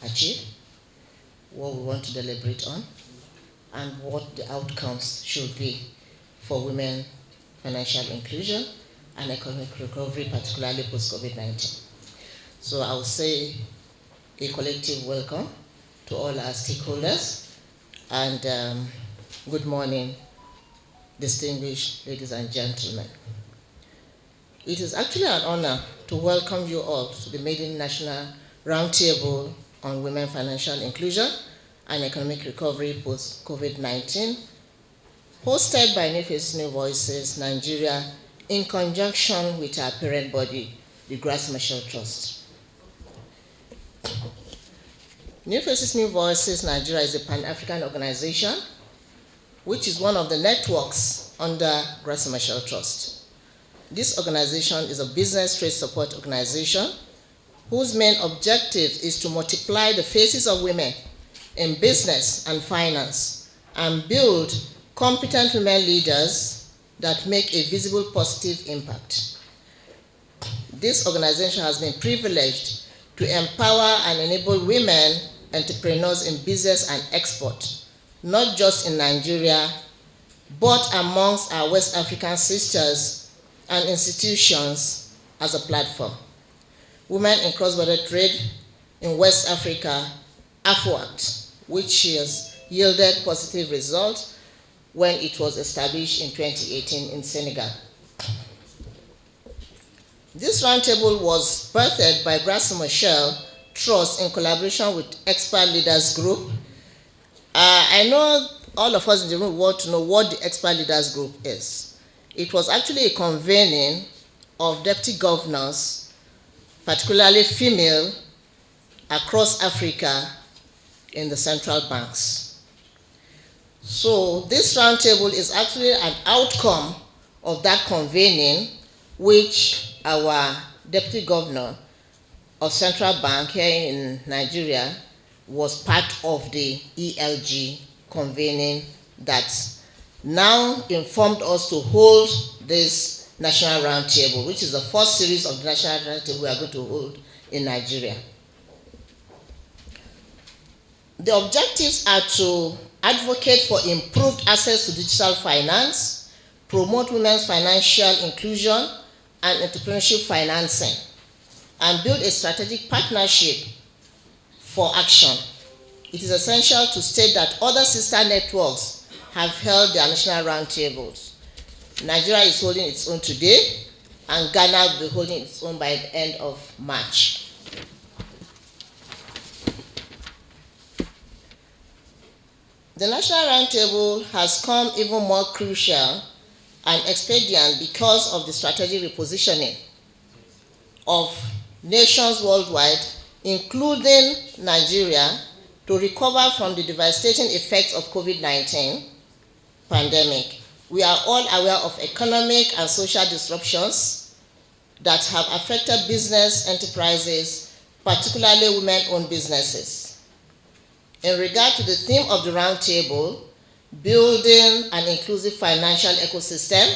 achieve, what we want to deliberate on, and what the outcomes should be for women financial inclusion and economic recovery, particularly post-COVID-19. So I will say a collective welcome to all our stakeholders, and good morning, distinguished ladies and gentlemen. It is actually an honor to welcome you all to the maiden National Roundtable on Women Financial Inclusion and Economic Recovery post-COVID-19, hosted by NewFaces, NewVoices Nigeria in conjunction with our parent body, the Grass Marshall Trust. NewFaces, NewVoices Nigeria is a Pan-African organization which is one of the networks under Grass Marshall Trust. This organization is a business trade support organization whose main objective is to multiply the faces of women in business and finance and build competent women leaders that make a visible positive impact. This organization has been privileged to empower and enable women entrepreneurs in business and export, not just in Nigeria, but amongst our West African sisters and institutions as a platform. Women in cross-border trade in West Africa, AFWAT, which has yielded positive results when it was established in 2018 in Senegal. This roundtable was birthed by Grass Marshall Trust in collaboration with Expert Leaders Group. I know all of us in the room want to know what the Expert Leaders Group is. It was actually a convening of deputy governors, particularly female, across Africa in the central banks. So this roundtable is actually an outcome of that convening, which our deputy governor of central bank here in Nigeria was part of the ELG convening that now informed us to hold this National Roundtable, which is the first series of the National Roundtable we are going to hold in Nigeria. The objectives are to advocate for improved access to digital finance, promote women's financial inclusion and entrepreneurship financing, and build a strategic partnership for action. It is essential to state that other sister networks have held their national roundtables. Nigeria is holding its own today, and Ghana will be holding its own by the end of March. The National Roundtable has come even more crucial and expedient because of the strategic repositioning of nations worldwide, including Nigeria, to recover from the devastating effects of COVID-19 pandemic. We are all aware of economic and social disruptions that have affected business enterprises, particularly women-owned businesses. In regard to the theme of the roundtable, building an inclusive financial ecosystem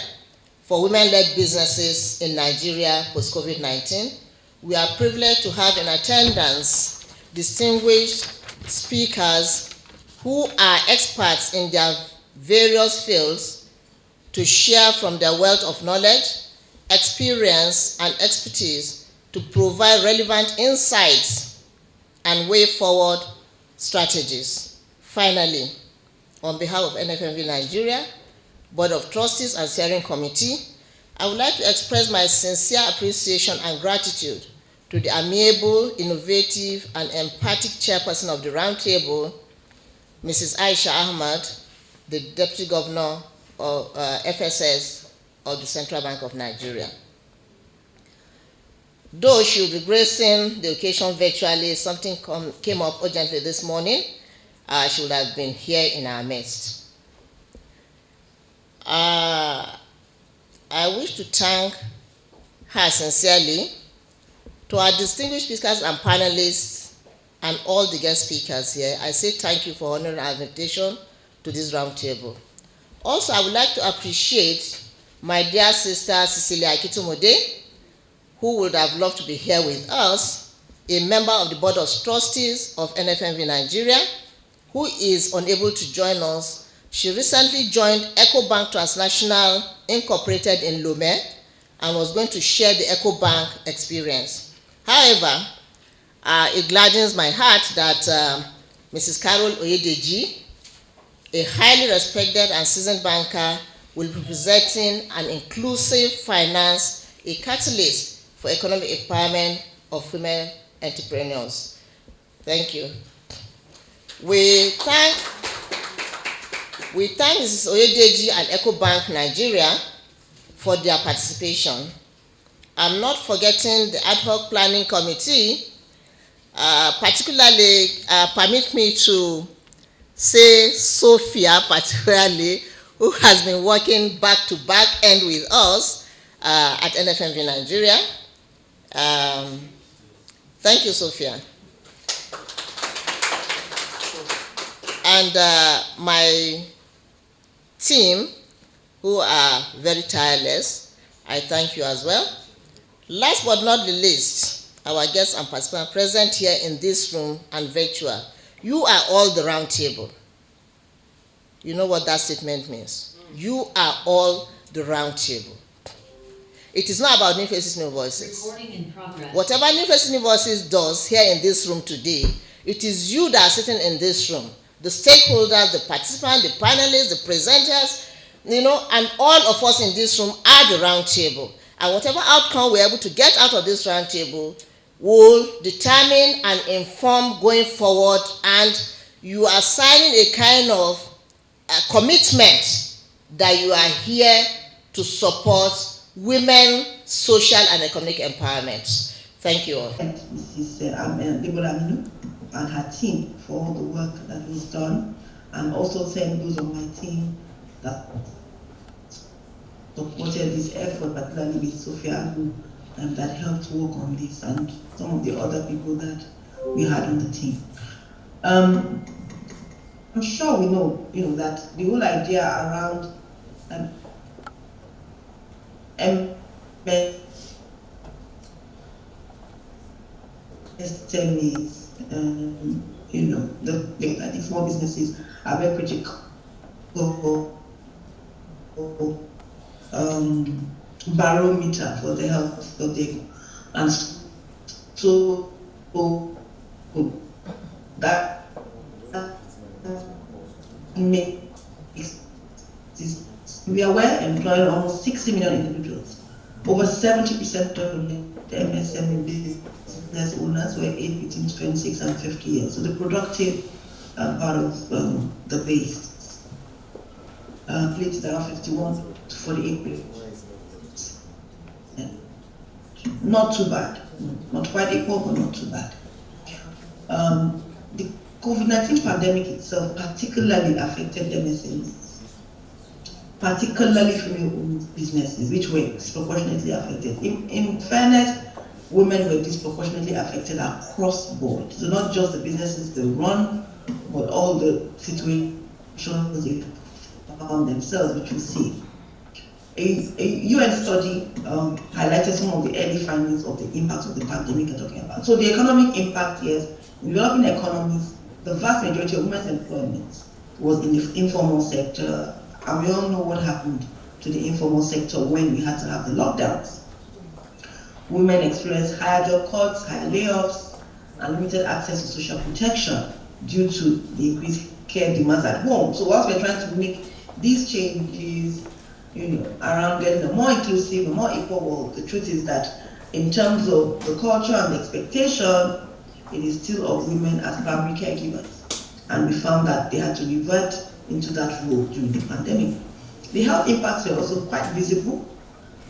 for women-led businesses in Nigeria post-COVID-19, we are privileged to have in attendance distinguished speakers who are experts in their various fields to share from their wealth of knowledge, experience, and expertise to provide relevant insights and way forward strategies. Finally, on behalf of NFNV-NIGERIA, Board of Trustees and Steering Committee, I would like to express my sincere appreciation and gratitude to the amiable, innovative, and empathic chairperson of the Roundtable, Mrs. Aisha Ahmad, the Deputy Governor of FSS of the Central Bank of Nigeria. Though she will be gracing the occasion virtually, something came up urgently this morning. She would have been here in our midst. I wish to thank her sincerely. To our distinguished speakers and panelists and all the guest speakers here, I say thank you for honoring our invitation to this roundtable. Also, I would like to appreciate my dear sister Cecilia Akitumode, who would have loved to be here with us, a member of the Board of Trustees of NFNV-NIGERIA, who is unable to join us. She recently joined EcoBank Transnational Incorporated in Lomé and was going to share the EcoBank experience. However, it gladdens my heart that Mrs. Carol Oyedeji, a highly respected and seasoned banker, will be presenting an inclusive finance, a catalyst for economic empowerment of female entrepreneurs. Thank you. We thank Mrs. Oyedeji and EcoBank Nigeria for their participation. I'm not forgetting the ad hoc planning committee, particularly permit me to say Sophia particularly, who has been working back to back end with us at NFNV Nigeria. Thank you, Sophia. And my team, who are very tireless, I thank you as well. Last but not the least, our guests and participants present here in this room and virtual. You are all the round table. You know what that statement means. You are all the round table. It is not about NewFaces, NewVoices. Recording in progress. Whatever NewFaces, NewVoices does here in this room today, it is you that are sitting in this room. The stakeholders, the participants, the panelists, the presenters, and all of us in this room are the round table. And whatever outcome we're able to get out of this round table will determine and inform going forward, and you are signing a kind of commitment that you are here to support women, social and economic empowerment. Thank you all. Mrs. Deborah Aminu and her team for all the work that was done, and also thank those on my team that supported this effort, particularly with Sophia, who that helped work on this, and some of the other people that we had on the team. I'm sure we know, that the whole idea around SMEs, the small businesses are very critical barometer for the health of the, and so that makes this. We are employing almost 60 million individuals. Over 70% of the MSME business owners were aged between 26 and 50 years. So the productive part of the base plates around 51 to 48%. Not too bad. Not quite equal, but not too bad. The COVID-19 pandemic itself particularly affected MSMEs, particularly female-owned businesses, which were disproportionately affected. In fairness, women were disproportionately affected across the board. So not just the businesses they run, but all the situations they found themselves, which we see. A UN study highlighted some of the early findings of the impact of the pandemic we're talking about. So the economic impact, yes, in developing economies, the vast majority of women's employment was in the informal sector, and we all know what happened to the informal sector when we had to have the lockdowns. Women experienced higher job cuts, higher layoffs, and limited access to social protection due to the increased care demands at home. So whilst we're trying to make these changes, around getting a more inclusive, a more equal world, the truth is that in terms of the culture and the expectation, it is still of women as primary caregivers. And we found that they had to revert into that role during the pandemic. The health impacts were also quite visible.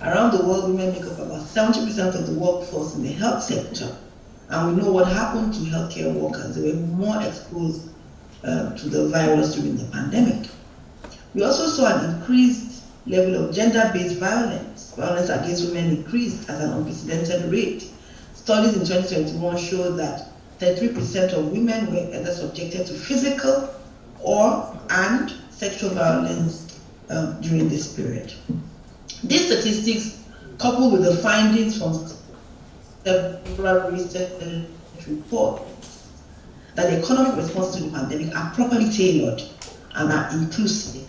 Around the world, women make up about 70% of the workforce in the health sector. And we know what happened to healthcare workers. They were more exposed to the virus during the pandemic. We also saw an increased level of gender-based violence. Violence against women increased at an unprecedented rate. Studies in 2021 showed that 33% of women were either subjected to physical and sexual violence during this period. These statistics, coupled with the findings from several research reports that the economic response to the pandemic are properly tailored and are inclusive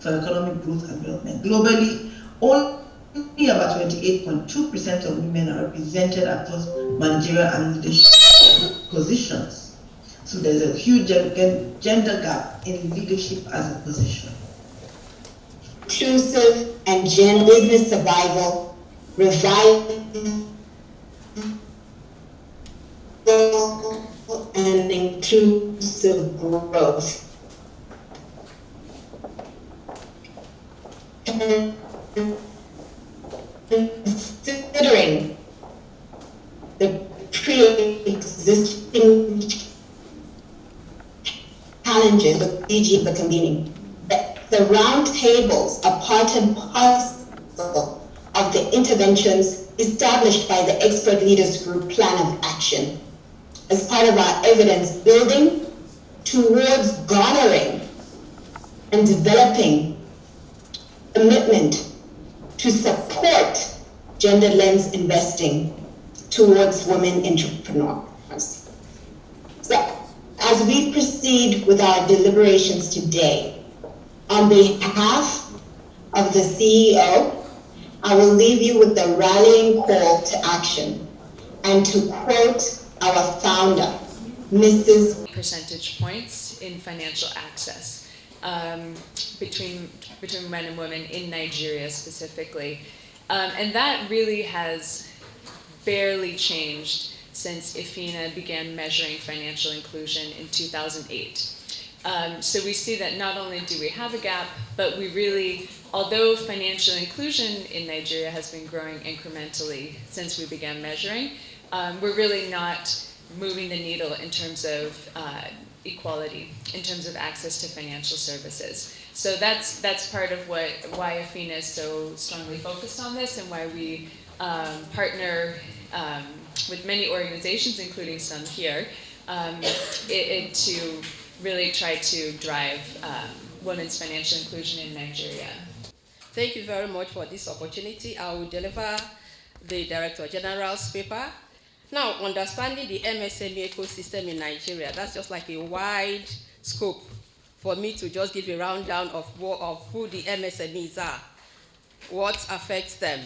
for economic growth and development. Globally, only about 28.2% of women are represented across managerial and leadership positions. So there's a huge gender gap in leadership as a position. Inclusive and gender business survival, revival and inclusive growth. Considering the pre-existing challenges of the convening, the roundtables are part and parcel of the interventions established by the Expert Leaders Group Plan of Action as part of our evidence building towards garnering and developing commitment to support gender lens investing towards women entrepreneurs. So, as we proceed with our deliberations today, on behalf of the CEO, I will leave you with the rallying call to action and to quote our founder, Mrs. Percentage points in financial access between men and women in Nigeria specifically. And that really has barely changed since IFINA began measuring financial inclusion in 2008. So we see that not only do we have a gap, but we really, although financial inclusion in Nigeria has been growing incrementally since we began measuring, we're really not moving the needle in terms of equality, in terms of access to financial services. So that's part of why IFINA is so strongly focused on this, and why we partner with many organizations, including some here, to really try to drive women's financial inclusion in Nigeria. Thank you very much for this opportunity. I will deliver the Director General's paper. Now, understanding the MSME ecosystem in Nigeria, that's just like a wide scope for me to just give a rundown of who the MSMEs are, what affects them,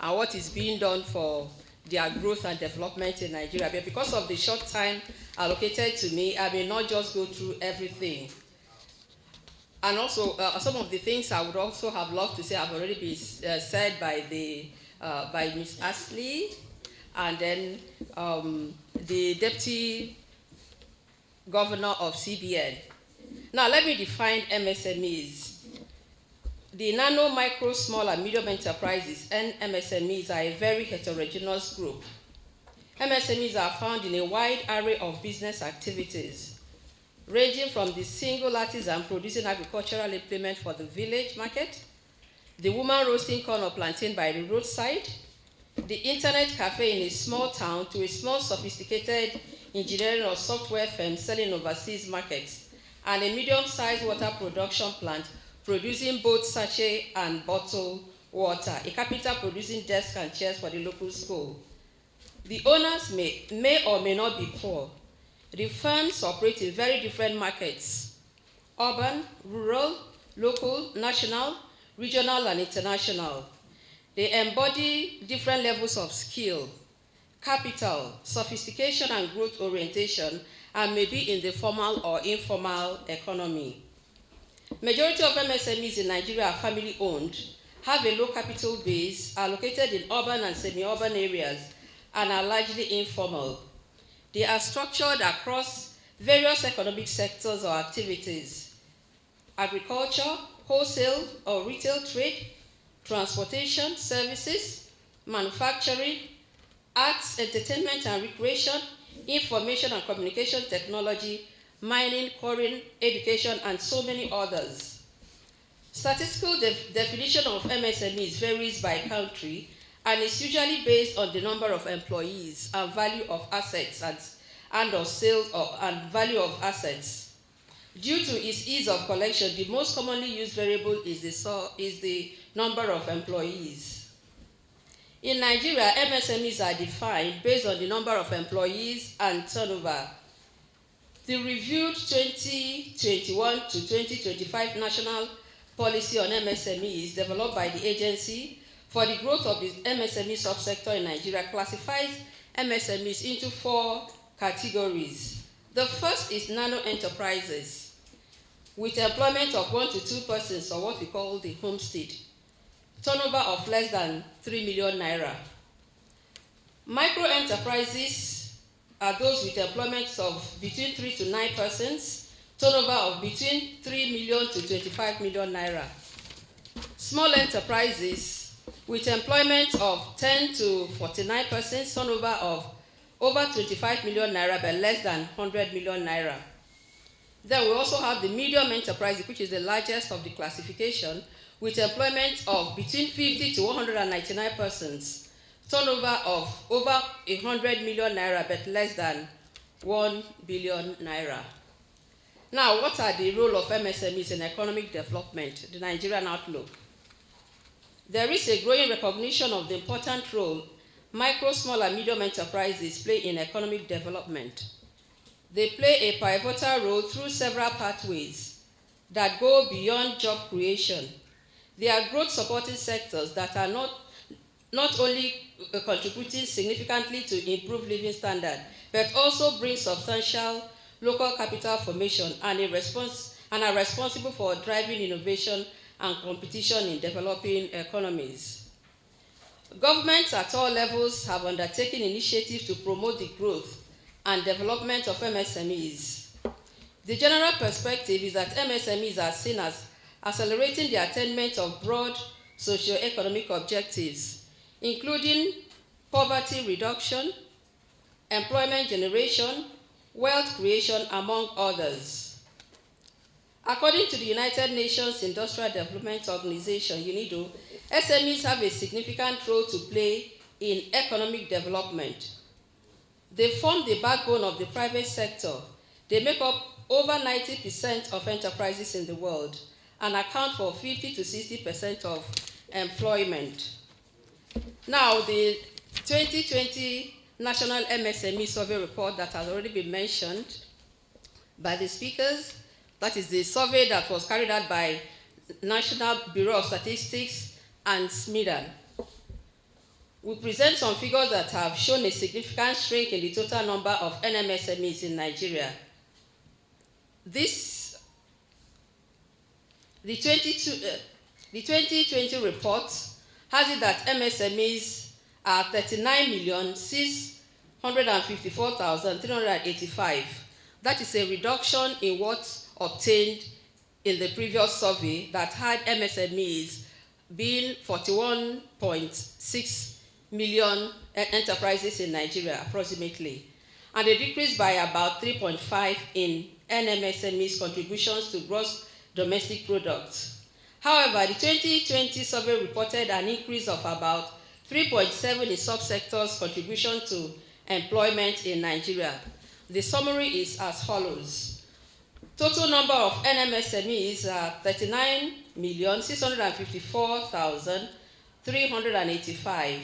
and what is being done for their growth and development in Nigeria. But because of the short time allocated to me, I may not just go through everything. And also, some of the things I would also have loved to say have already been said by Ms. Ashley, and then the Deputy Governor of CBN. Now, let me define MSMEs. The nano, micro, small, and medium enterprises and MSMEs are a very heterogeneous group. MSMEs are found in a wide array of business activities, ranging from the single artisan producing agricultural implement for the village market, the woman roasting corn or plantain by the roadside, the internet cafe in a small town, to a small sophisticated engineering or software firm selling overseas markets, and a medium-sized water production plant producing both sachet and bottled water, a carpenter producing desks and chairs for the local school. The owners may or may not be poor. The firms operate in very different markets: urban, rural, local, national, regional, and international. They embody different levels of skill, capital, sophistication, and growth orientation, and may be in the formal or informal economy. Majority of MSMEs in Nigeria are family-owned, have a low capital base, are located in urban and semi-urban areas, and are largely informal. They are structured across various economic sectors or activities: agriculture, wholesale or retail trade, transportation, services, manufacturing, arts, entertainment and recreation, information and communication technology, mining, quarrying, education, and so many others. Statistical definition of MSMEs varies by country and is usually based on the number of employees and value of assets and/or sales and value of assets. Due to its ease of collection, the most commonly used variable is the number of employees. In Nigeria, MSMEs are defined based on the number of employees and turnover. The reviewed 2021 to 2025 National Policy on MSMEs developed by the Agency for the Growth of the MSME subsector in Nigeria classifies MSMEs into 4 categories. The first is nano enterprises with employment of 1 to 2 persons, or what we call the homestead, turnover of less than 3 million naira. Micro enterprises are those with employment of between 3 to 9 persons, turnover of between 3 million to 25 million naira. Small enterprises with employment of 10 to 49 persons, turnover of over 25 million naira but less than 100 million naira. Then we also have the medium enterprise, which is the largest of the classification, with employment of between 50 to 199 persons, turnover of over 100 million naira but less than 1 billion naira. Now, what are the role of MSMEs in economic development, the Nigerian outlook? There is a growing recognition of the important role micro, small, and medium enterprises play in economic development. They play a pivotal role through several pathways that go beyond job creation. They are growth supporting sectors that are not only contributing significantly to improve living standard, but also bring substantial local capital formation and are responsible for driving innovation and competition in developing economies. Governments at all levels have undertaken initiatives to promote the growth and development of MSMEs. The general perspective is that MSMEs are seen as accelerating the attainment of broad socio-economic objectives, including poverty reduction, employment generation, wealth creation, among others. According to the United Nations Industrial Development Organization, UNIDO, SMEs have a significant role to play in economic development. They form the backbone of the private sector. They make up over 90% of enterprises in the world and account for 50 to 60% of employment. Now, the 2020 National MSME Survey report that has already been mentioned by the speakers, that is the survey that was carried out by National Bureau of Statistics and SMIDA. We present some figures that have shown a significant shrink in the total number of NMSMEs in Nigeria. The 2020 report has it that MSMEs are 39,654,385. That is a reduction in what obtained in the previous survey that had MSMEs being 41.6 million enterprises in Nigeria, approximately, and a decrease by about 3.5 in NMSMEs' contributions to gross domestic product. However, the 2020 survey reported an increase of about 3.7 in subsectors' contribution to employment in Nigeria. The summary is as follows. Total number of NMSMEs are 39,654,385.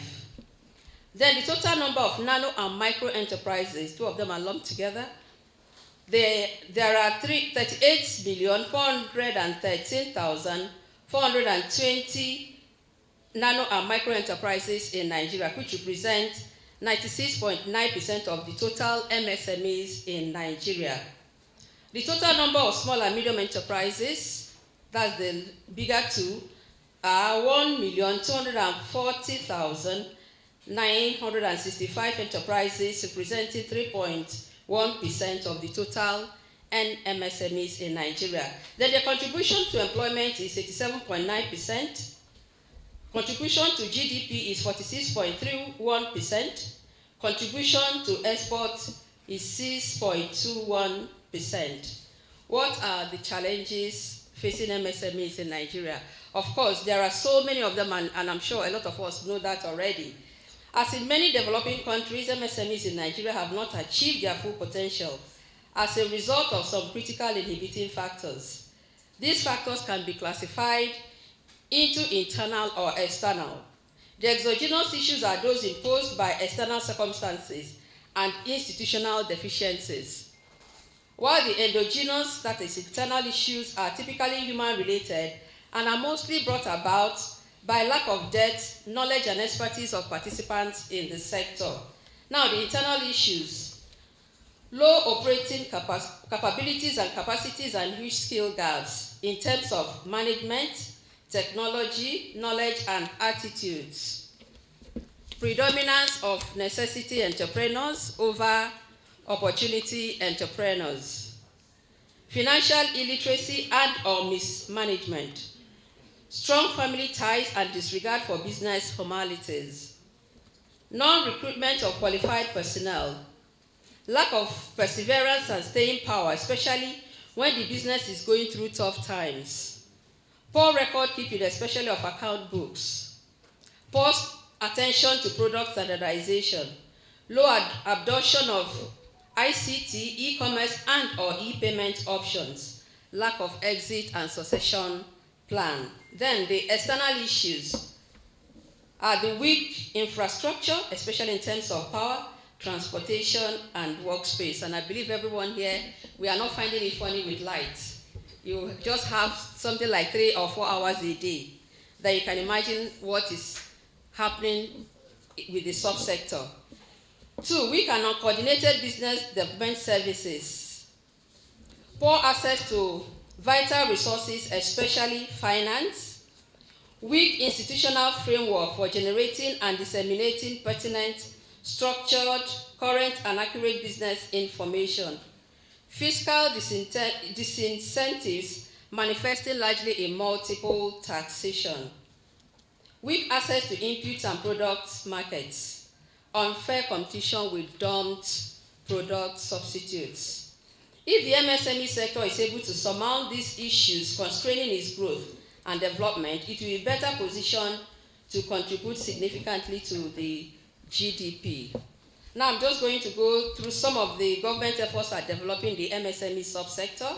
Then the total number of nano and micro enterprises, two of them are lumped together. There are 38,413,420 nano and micro enterprises in Nigeria, which represent 96.9% of the total MSMEs in Nigeria. The total number of small and medium enterprises, that's the bigger two, are 1,240,965 enterprises, representing 3.1% of the total MSMEs in Nigeria. Then the contribution to employment is 87.9%. Contribution to GDP is 46.31%. Contribution to export is 6.21%. What are the challenges facing MSMEs in Nigeria? Of course, there are so many of them, and I'm sure a lot of us know that already. As in many developing countries, MSMEs in Nigeria have not achieved their full potential as a result of some critical inhibiting factors. These factors can be classified into internal or external. The exogenous issues are those imposed by external circumstances and institutional deficiencies, while the endogenous, that is internal issues, are typically human-related and are mostly brought about by lack of depth, knowledge, and expertise of participants in the sector. Now, the internal issues: low operating capabilities and capacities and huge skill gaps in terms of management, technology, knowledge, and attitudes. Predominance of necessity entrepreneurs over opportunity entrepreneurs. Financial illiteracy and or mismanagement. Strong family ties and disregard for business formalities. Non-recruitment of qualified personnel. Lack of perseverance and staying power, especially when the business is going through tough times. Poor record keeping, especially of account books. Poor attention to product standardization. Low adoption of ICT, e-commerce, and or e-payment options. Lack of exit and succession plan. Then the external issues are the weak infrastructure, especially in terms of power, transportation, and workspace. And I believe everyone here, we are not finding it funny with lights. You just have something like 3 or 4 hours a day that you can imagine what is happening with the subsector. 2, weak and uncoordinated business development services. Poor access to vital resources, especially finance. Weak institutional framework for generating and disseminating pertinent, structured, current, and accurate business information. Fiscal disincentives manifesting largely in multiple taxation. Weak access to inputs and product markets. Unfair competition with dumped product substitutes. If the MSME sector is able to surmount these issues constraining its growth and development, it will be better positioned to contribute significantly to the GDP. Now I'm just going to go through some of the government efforts at developing the MSME subsector.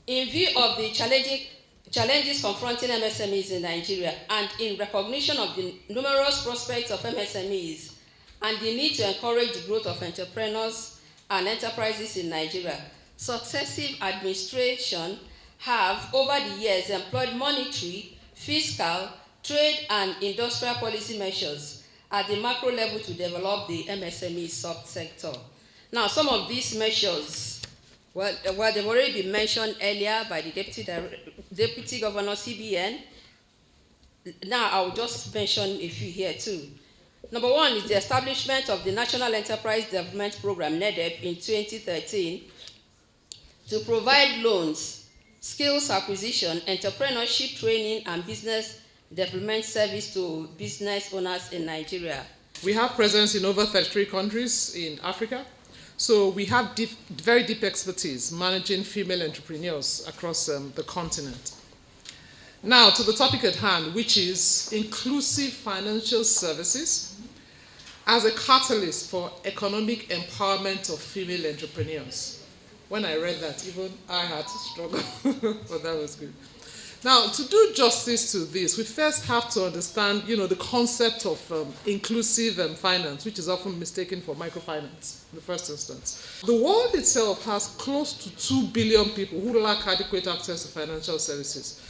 In view of the challenges confronting MSMEs in Nigeria, and in recognition of the numerous prospects of MSMEs and the need to encourage the growth of entrepreneurs and enterprises in Nigeria, successive administrations have over the years employed monetary, fiscal, trade, and industrial policy measures at the macro level to develop the MSME subsector. Now, some of these measures, well, they've already been mentioned earlier by the Deputy Governor CBN. Now, I'll just mention a few here too. Number 1 is the establishment of the National Enterprise Development Program, NEDEP, in 2013 to provide loans, skills acquisition, entrepreneurship training, and business development service to business owners in Nigeria. We have presence in over 33 countries in Africa, so we have very deep expertise managing female entrepreneurs across the continent. Now, to the topic at hand, which is inclusive financial services as a catalyst for economic empowerment of female entrepreneurs. When I read that, even I had to struggle, but that was good. Now, to do justice to this, we first have to understand, the concept of inclusive finance, which is often mistaken for microfinance in the first instance. The world itself has close to 2 billion people who lack adequate access to financial services.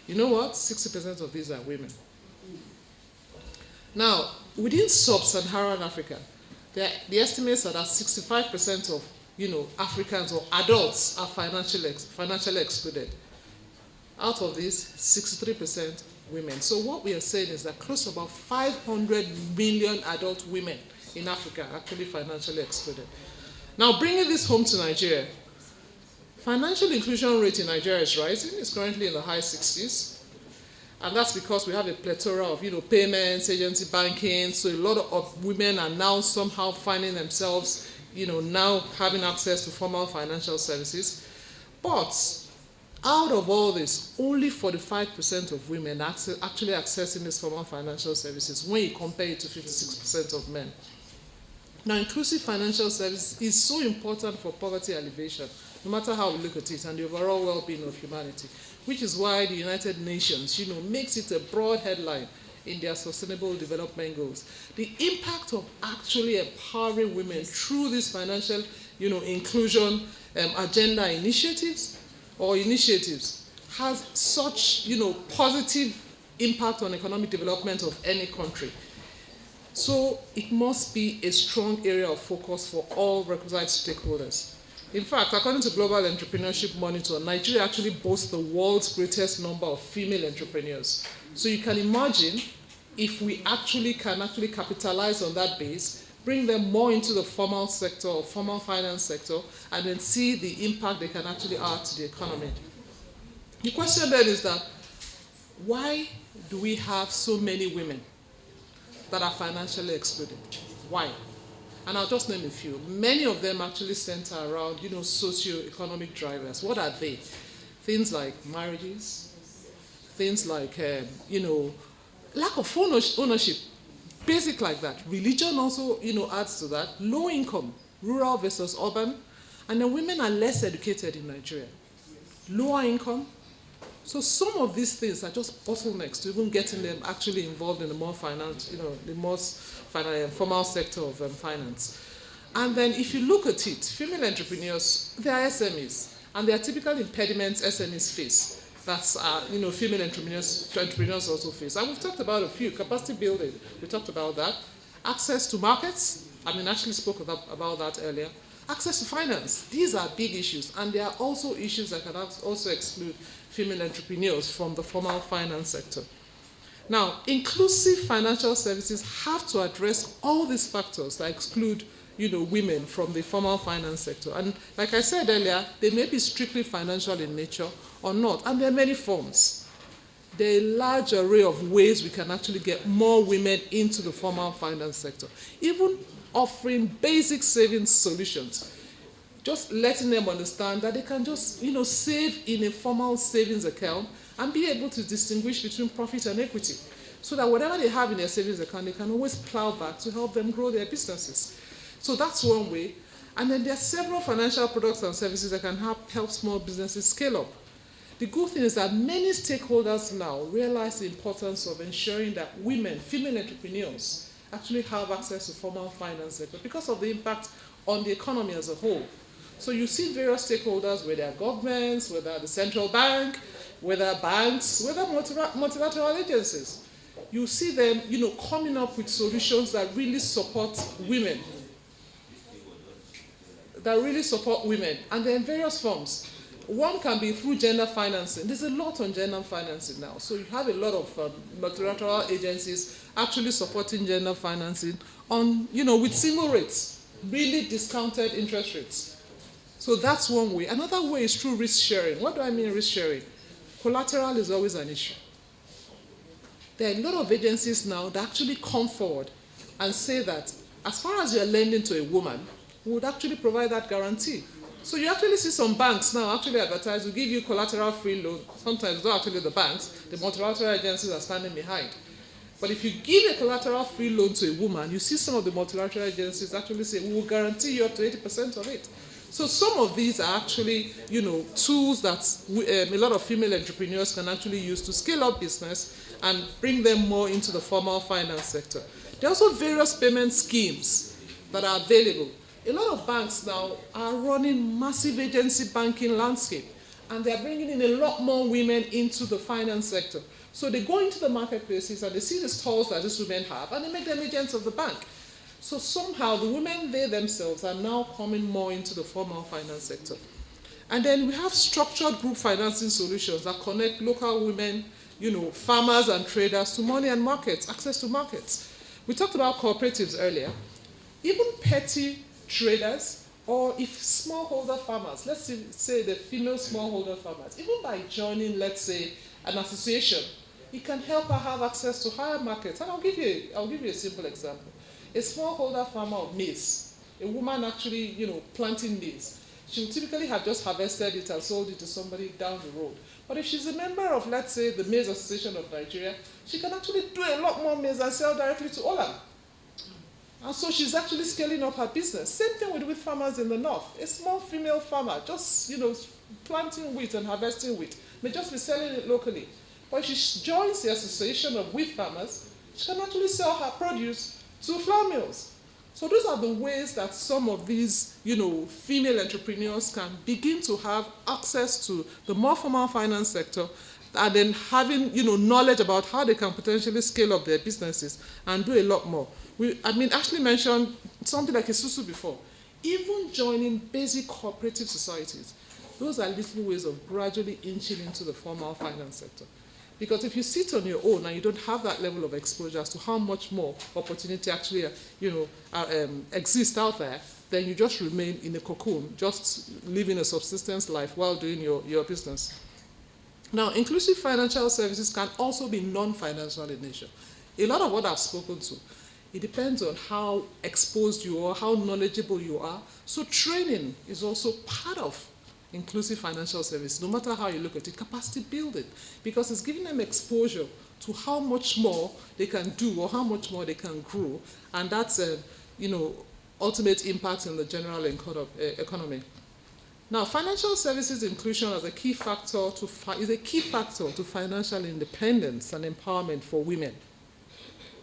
You know what? 60% of these are women. Now, within sub-Saharan Africa, the estimates are that 65% of Africans or adults are financially excluded. Out of these, 63% women. So what we are saying is that close to about 500 million adult women in Africa are actually financially excluded. Now, bringing this home to Nigeria, financial inclusion rate in Nigeria is rising. It's currently in the high 60s. And that's because we have a plethora of, payments, agency banking. So a lot of women are now somehow finding themselves, now having access to formal financial services. But out of all this, only 45% of women are actually accessing these formal financial services when you compare it to 56% of men. Now, inclusive financial service is so important for poverty alleviation, no matter how we look at it, and the overall well-being of humanity, which is why the United Nations, makes it a broad headline in their sustainable development goals. The impact of actually empowering women through these financial, inclusion agenda initiatives has such, positive impact on economic development of any country. So it must be a strong area of focus for all requisite stakeholders. In fact, according to Global Entrepreneurship Monitor, Nigeria actually boasts the world's greatest number of female entrepreneurs. So you can imagine if we can capitalize on that base, bring them more into the formal sector or formal finance sector, and then see the impact they can actually add to the economy. The question then is that, why do we have so many women that are financially excluded? Why? And I'll just name a few. Many of them actually center around, socio-economic drivers. What are they? Things like marriages, things like, lack of ownership, basic like that. Religion also, adds to that. Low income, rural versus urban. And then women are less educated in Nigeria. Lower income. So some of these things are just bottlenecks to even getting them actually involved in the more the most formal sector of finance. And then if you look at it, female entrepreneurs, they are SMEs, and they are typical impediments SMEs face. That's, female entrepreneurs also face. And we've talked about a few. Capacity building, we talked about that. Access to markets, actually spoke about that earlier. Access to finance, these are big issues, and there are also issues that can also exclude female entrepreneurs from the formal finance sector. Now, inclusive financial services have to address all these factors that exclude, women from the formal finance sector. And like I said earlier, they may be strictly financial in nature or not, and there are many forms. There are a large array of ways we can actually get more women into the formal finance sector, even offering basic savings solutions. Just letting them understand that they can just, save in a formal savings account and be able to distinguish between profit and equity, so that whatever they have in their savings account, they can always plow back to help them grow their businesses. So that's one way. And then there are several financial products and services that can help small businesses scale up. The good thing is that many stakeholders now realize the importance of ensuring that women, female entrepreneurs, actually have access to formal finance sector because of the impact on the economy as a whole. So you see various stakeholders, whether governments, whether the central bank, whether banks, whether multilateral agencies. You see them, coming up with solutions that really support women. And they're in various forms. One can be through gender financing. There's a lot on gender financing now. So you have a lot of multilateral agencies actually supporting gender financing on, with single rates, really discounted interest rates. So that's one way. Another way is through risk sharing. What do I mean risk sharing? Collateral is always an issue. There are a lot of agencies now that actually come forward and say that as far as you're lending to a woman, we would actually provide that guarantee. So you actually see some banks now actually advertise, will give you collateral-free loan. Sometimes it's not actually the banks, the multilateral agencies are standing behind. But if you give a collateral-free loan to a woman, you see some of the multilateral agencies actually say, we will guarantee you up to 80% of it. So some of these are actually, tools that a lot of female entrepreneurs can actually use to scale up business and bring them more into the formal finance sector. There are also various payment schemes that are available. A lot of banks now are running massive agency banking landscape, and they're bringing in a lot more women into the finance sector. So they go into the marketplaces and they see the stalls that these women have, and they make them agents of the bank. So somehow the women, they themselves, are now coming more into the formal finance sector. And then we have structured group financing solutions that connect local women, farmers and traders to money and markets, access to markets. We talked about cooperatives earlier. Even petty traders, or if smallholder farmers, let's say the female smallholder farmers, even by joining, let's say, an association, it can help her have access to higher markets. And I'll give you a simple example. A smallholder farmer of maize, a woman actually, planting maize, she will typically have just harvested it and sold it to somebody down the road. But if she's a member of, let's say, the Maize Association of Nigeria, she can actually do a lot more maize and sell directly to Olam. And so she's actually scaling up her business. Same thing with farmers in the north. A small female farmer just, planting wheat and harvesting wheat may just be selling it locally. But if she joins the association of wheat farmers, she can actually sell her produce to flour mills. So those are the ways that some of these, female entrepreneurs can begin to have access to the more formal finance sector, and then having, knowledge about how they can potentially scale up their businesses and do a lot more. Ashley mentioned something like Isusu before. Even joining basic cooperative societies, those are little ways of gradually inching into the formal finance sector. Because if you sit on your own and you don't have that level of exposure as to how much more opportunity actually, exists out there, then you just remain in a cocoon, just living a subsistence life while doing your business. Now, inclusive financial services can also be non-financial in nature. A lot of what I've spoken to, it depends on how exposed you are, how knowledgeable you are. So training is also part of inclusive financial service, no matter how you look at it, capacity building, because it's giving them exposure to how much more they can do or how much more they can grow, and that's ultimate impact in the general economy. Now, financial services inclusion is a key factor to financial independence and empowerment for women.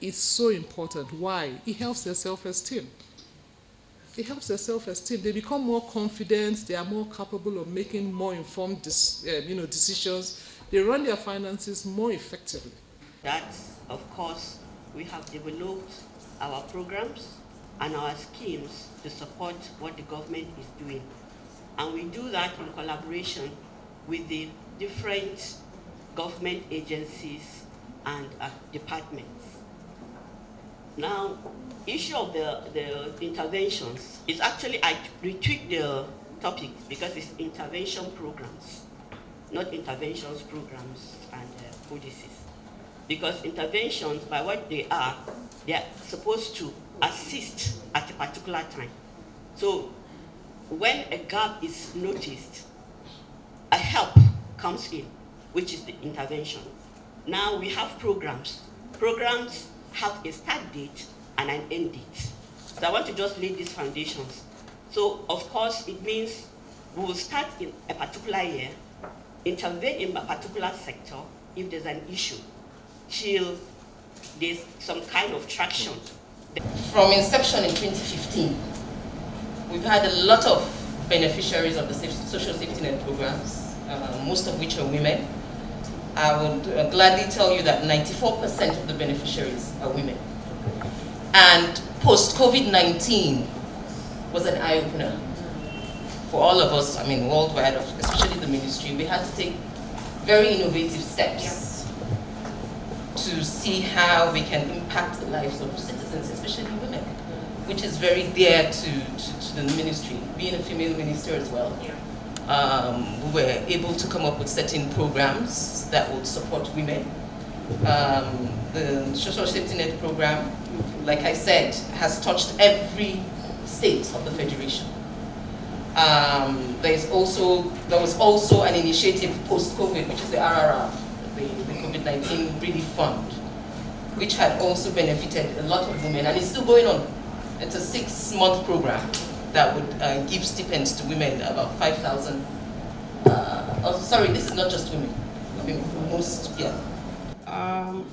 It's so important. Why? It helps their self-esteem. They become more confident. They are more capable of making more informed decisions. They run their finances more effectively. That, of course, we have developed our programs and our schemes to support what the government is doing. And we do that in collaboration with the different government agencies and departments. Now, issue of the interventions is actually, I retweak the topic because it's intervention programs, not interventions programs and policies. Because interventions, by what they are supposed to assist at a particular time. So when a gap is noticed, a help comes in, which is the intervention. Now we have programs. Programs have a start date and an end date. So I want to just lay these foundations. So of course it means we will start in a particular year, intervene in a particular sector if there's an issue, till there's some kind of traction. From inception in 2015, we've had a lot of beneficiaries of the social safety net programs, most of which are women. I would gladly tell you that 94% of the beneficiaries are women. And post-COVID-19 was an eye-opener for all of us, worldwide, especially the ministry. We had to take very innovative steps to see how we can impact the lives of citizens, especially women, which is very dear to the ministry, being a female minister as well. We were able to come up with certain programs that would support women. The social safety net program, like I said, has touched every state of the federation. There was also an initiative post-COVID, which is the RRR, the COVID-19 Relief Fund, which had also benefited a lot of women, and it's still going on. It's a 6-month program that would give stipends to women, about 5,000. This is not just women.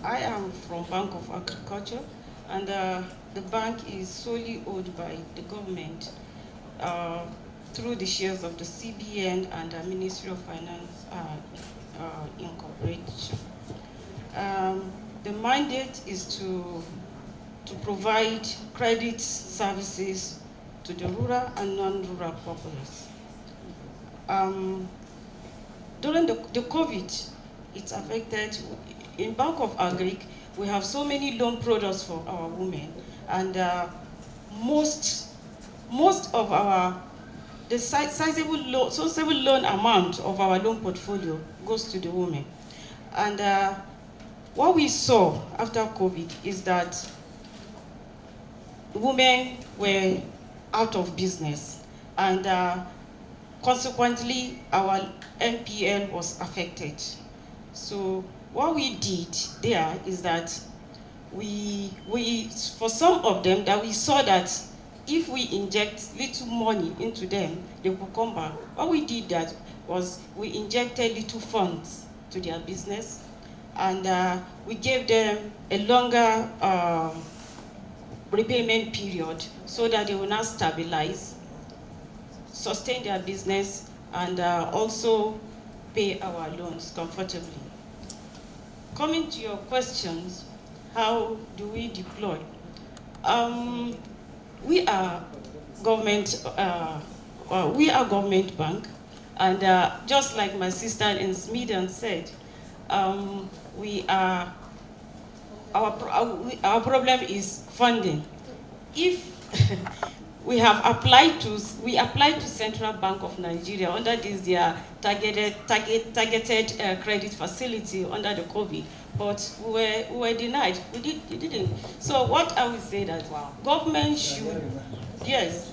I am from Bank of Agriculture, and the bank is solely owned by the government through the shares of the CBN and the Ministry of Finance Incorporation. The mandate is to provide credit services to the rural and non-rural populace. During the COVID, it's affected. In Bank of Agric, we have so many loan products for our women, and most of the sizable loan amount of our loan portfolio goes to the women. And what we saw after COVID is that women were out of business, and consequently our NPL was affected. So what we did there is that we for some of them, that we saw that if we inject little money into them, they will come back. What we did that was we injected little funds to their business, and we gave them a longer repayment period so that they will now stabilize, sustain their business, and also pay our loans comfortably. Coming to your questions, how do we deploy? We are government bank, and just like my sister in Sweden said, our problem is funding. If we applied to Central Bank of Nigeria under this their targeted credit facility under the COVID, but we were denied. We didn't. So what I would say that government should, yes.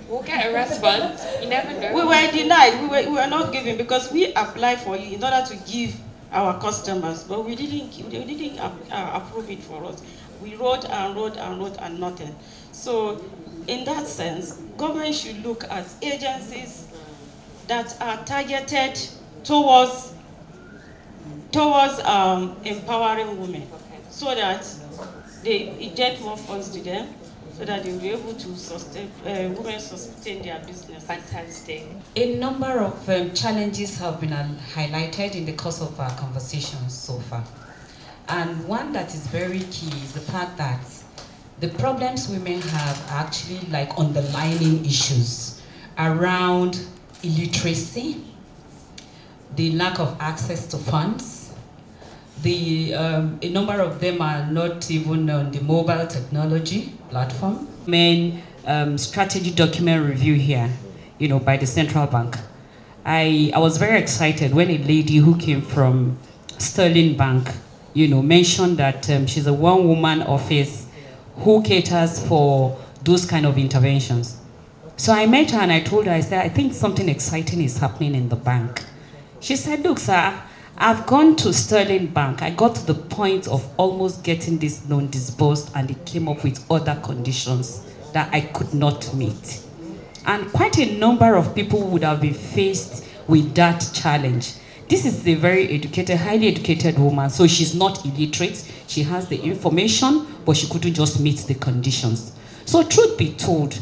We'll get a response. You never know. We were denied. We were not given because we applied for it in order to give our customers, but they didn't approve it for us. We wrote and nothing. So in that sense, government should look at agencies that are targeted towards empowering women, so that they get more funds to them, so that they will be able to women sustain their business. Fantastic. A number of challenges have been highlighted in the course of our conversations so far. And one that is very key is the fact that the problems women have are actually like underlying issues around illiteracy, the lack of access to funds. A number of them are not even on the mobile technology platform. Main strategy document review here, by the central bank. I was very excited when a lady who came from Sterling Bank, mentioned that she's a one-woman office who caters for those kind of interventions. So I met her and I told her, I said, I think something exciting is happening in the bank. She said, look, sir, I've gone to Sterling Bank. I got to the point of almost getting this loan disbursed, and it came up with other conditions that I could not meet. And quite a number of people would have been faced with that challenge. This is a very educated, highly educated woman, so she's not illiterate. She has the information, but she couldn't just meet the conditions. So truth be told,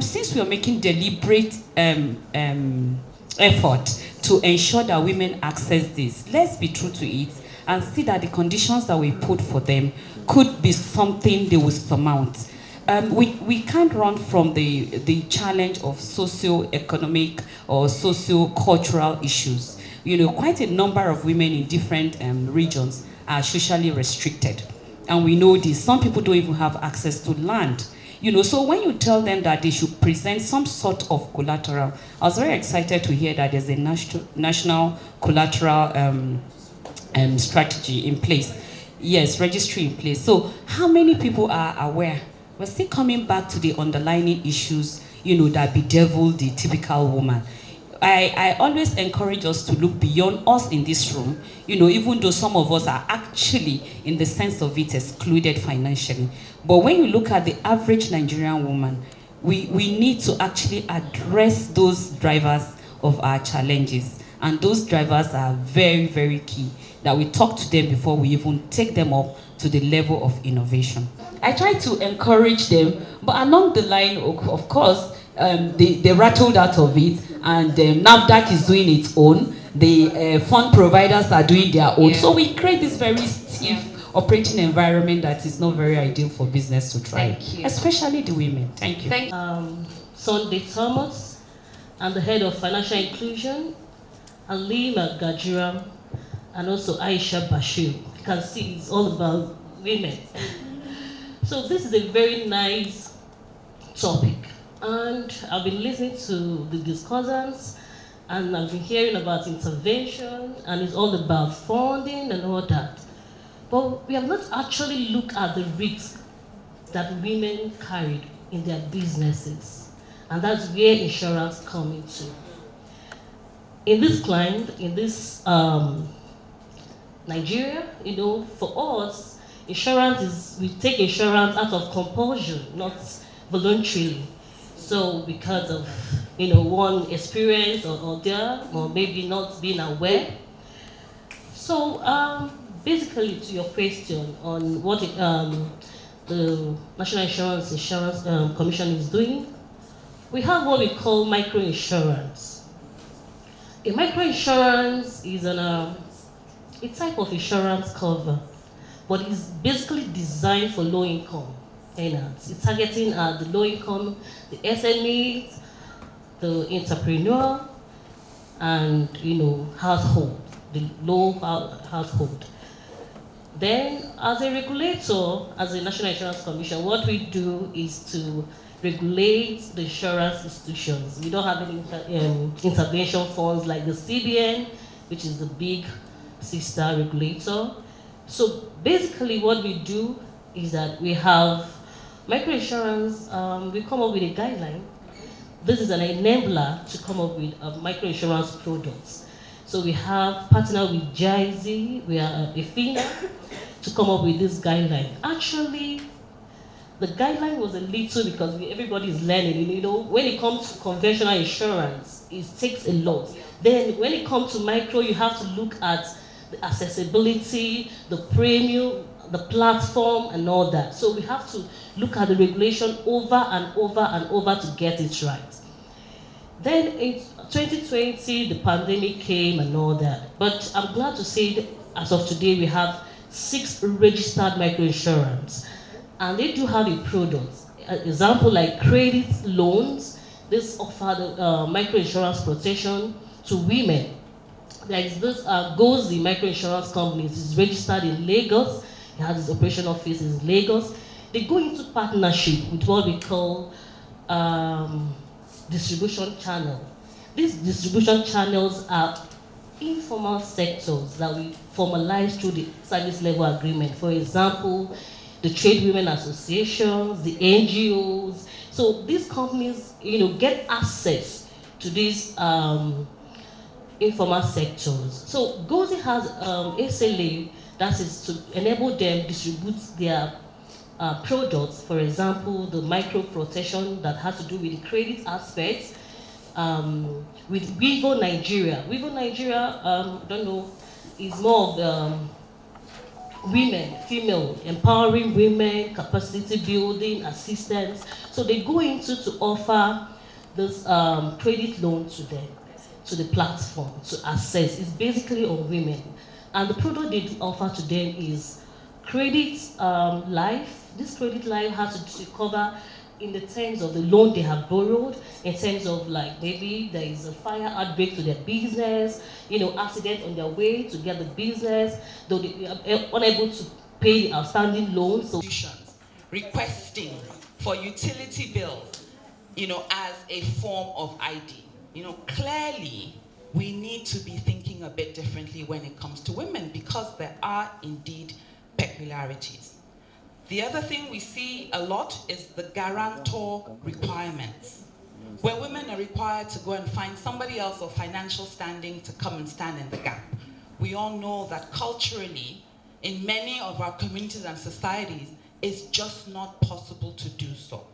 since we are making deliberate effort to ensure that women access this, let's be true to it and see that the conditions that we put for them could be something they will surmount. We can't run from the challenge of socio-economic or socio-cultural issues. Quite a number of women in different regions are socially restricted. And we know this. Some people don't even have access to land. So when you tell them that they should present some sort of collateral, I was very excited to hear that there's a national collateral strategy in place. Yes, registry in place. So how many people are aware? We're still coming back to the underlying issues, that bedevil the typical woman. I always encourage us to look beyond us in this room, even though some of us are actually, in the sense of it, excluded financially. But when you look at the average Nigerian woman, we need to actually address those drivers of our challenges. And those drivers are very, very key, that we talk to them before we even take them up to the level of innovation. I try to encourage them, but along the line, of course, they rattled out of it, and NAFDAC is doing its own. The fund providers are doing their own. So we create this very stiff operating environment that is not very ideal for business to thrive, especially the women. Thank you. Sunday Thomas, I'm the head of financial inclusion, Alima Gajiram, and also Aisha Bashir. You can see it's all about women. So this is a very nice topic. And I've been listening to the discussants, and I've been hearing about intervention, and it's all about funding and all that. But we have not actually looked at the risks that women carried in their businesses. And that's where insurance comes into. In this climate, in this Nigeria, for us, insurance is, we take insurance out of compulsion, not voluntarily. So because of, one experience or other, or maybe not being aware. So basically, to your question on what the National Insurance Commission is doing, we have what we call microinsurance. A microinsurance is a type of insurance cover, but it's basically designed for low-income earners. It's targeting the low-income, the SMEs, the entrepreneur, and household, the low household. Then, as a regulator, as a National Insurance Commission, what we do is to regulate the insurance institutions. We don't have any intervention funds like the CBN, which is the big sister regulator. So basically what we do is that we have microinsurance, we come up with a guideline. This is an enabler to come up with microinsurance products. So we have partnered with GIZ, we are a FINA, to come up with this guideline. Actually, the guideline was a little because everybody is learning. When it comes to conventional insurance, it takes a lot. Then when it comes to micro, you have to look at the accessibility, the premium, the platform, and all that. So we have to look at the regulation over and over and over to get it right. Then in 2020, the pandemic came and all that. But I'm glad to say that as of today, we have 6 registered microinsurance. And they do have a product. Example like credit loans. This offer the microinsurance protection to women. There is this goes the microinsurance companies. It's registered in Lagos. It has its operation office in Lagos. They go into partnership with what we call distribution channel. These distribution channels are informal sectors that we formalize through the service level agreement. For example, the trade women associations, the NGOs. So these companies, get access to these informal sectors. So GOZI has SLA that is to enable them distribute their products. For example, the micro protection that has to do with the credit aspects. With Vivo Nigeria. Vivo Nigeria, don't know, is more of women, female, empowering women, capacity building, assistance. So they go into to offer this credit loan to them, to the platform, to access. It's basically on women. And the product they offer to them is credit life. This credit life has to cover in the terms of the loan they have borrowed, in terms of like maybe there is a fire outbreak to their business, accident on their way to get the business, though they are unable to pay the outstanding loans. So requesting for utility bills, as a form of ID. Clearly we need to be thinking a bit differently when it comes to women because there are indeed peculiarities. The other thing we see a lot is the guarantor requirements, where women are required to go and find somebody else of financial standing to come and stand in the gap. We all know that culturally, in many of our communities and societies, it's just not possible to do so.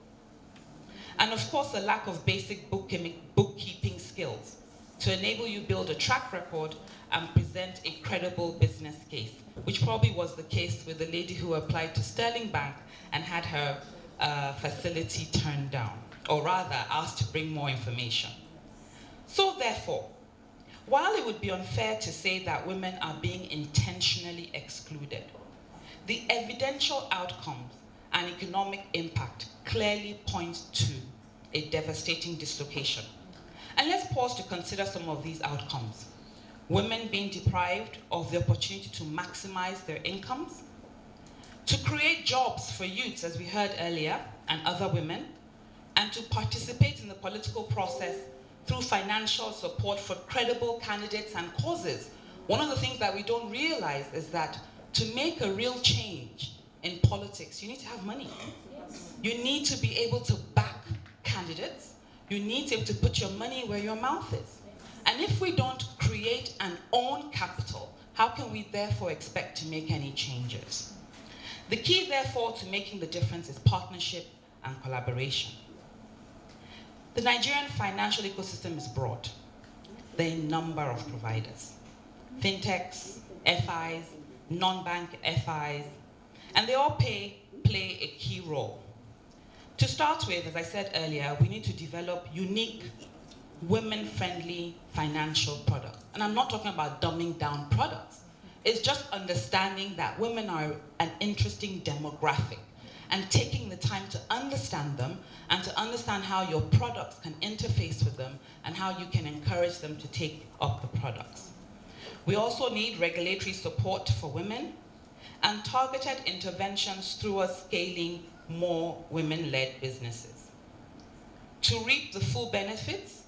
And of course, a lack of basic bookkeeping skills to enable you build a track record and present a credible business case, which probably was the case with the lady who applied to Sterling Bank and had her facility turned down, or rather asked to bring more information. So therefore, while it would be unfair to say that women are being intentionally excluded, the evidential outcomes and economic impact clearly point to a devastating dislocation. And let's pause to consider some of these outcomes. Women being deprived of the opportunity to maximize their incomes, to create jobs for youths, as we heard earlier, and other women, and to participate in the political process through financial support for credible candidates and causes. One of the things that we don't realize is that to make a real change in politics, you need to have money. You need to be able to back candidates. You need to be able to put your money where your mouth is. And if we don't create and own capital, how can we therefore expect to make any changes? The key, therefore, to making the difference is partnership and collaboration. The Nigerian financial ecosystem is broad. There are a number of providers. Fintechs, FIs, non-bank FIs, and they all play a key role. To start with, as I said earlier, we need to develop unique women-friendly financial products. And I'm not talking about dumbing down products. It's just understanding that women are an interesting demographic and taking the time to understand them and to understand how your products can interface with them and how you can encourage them to take up the products. We also need regulatory support for women and targeted interventions through us scaling more women-led businesses. To reap the full benefits,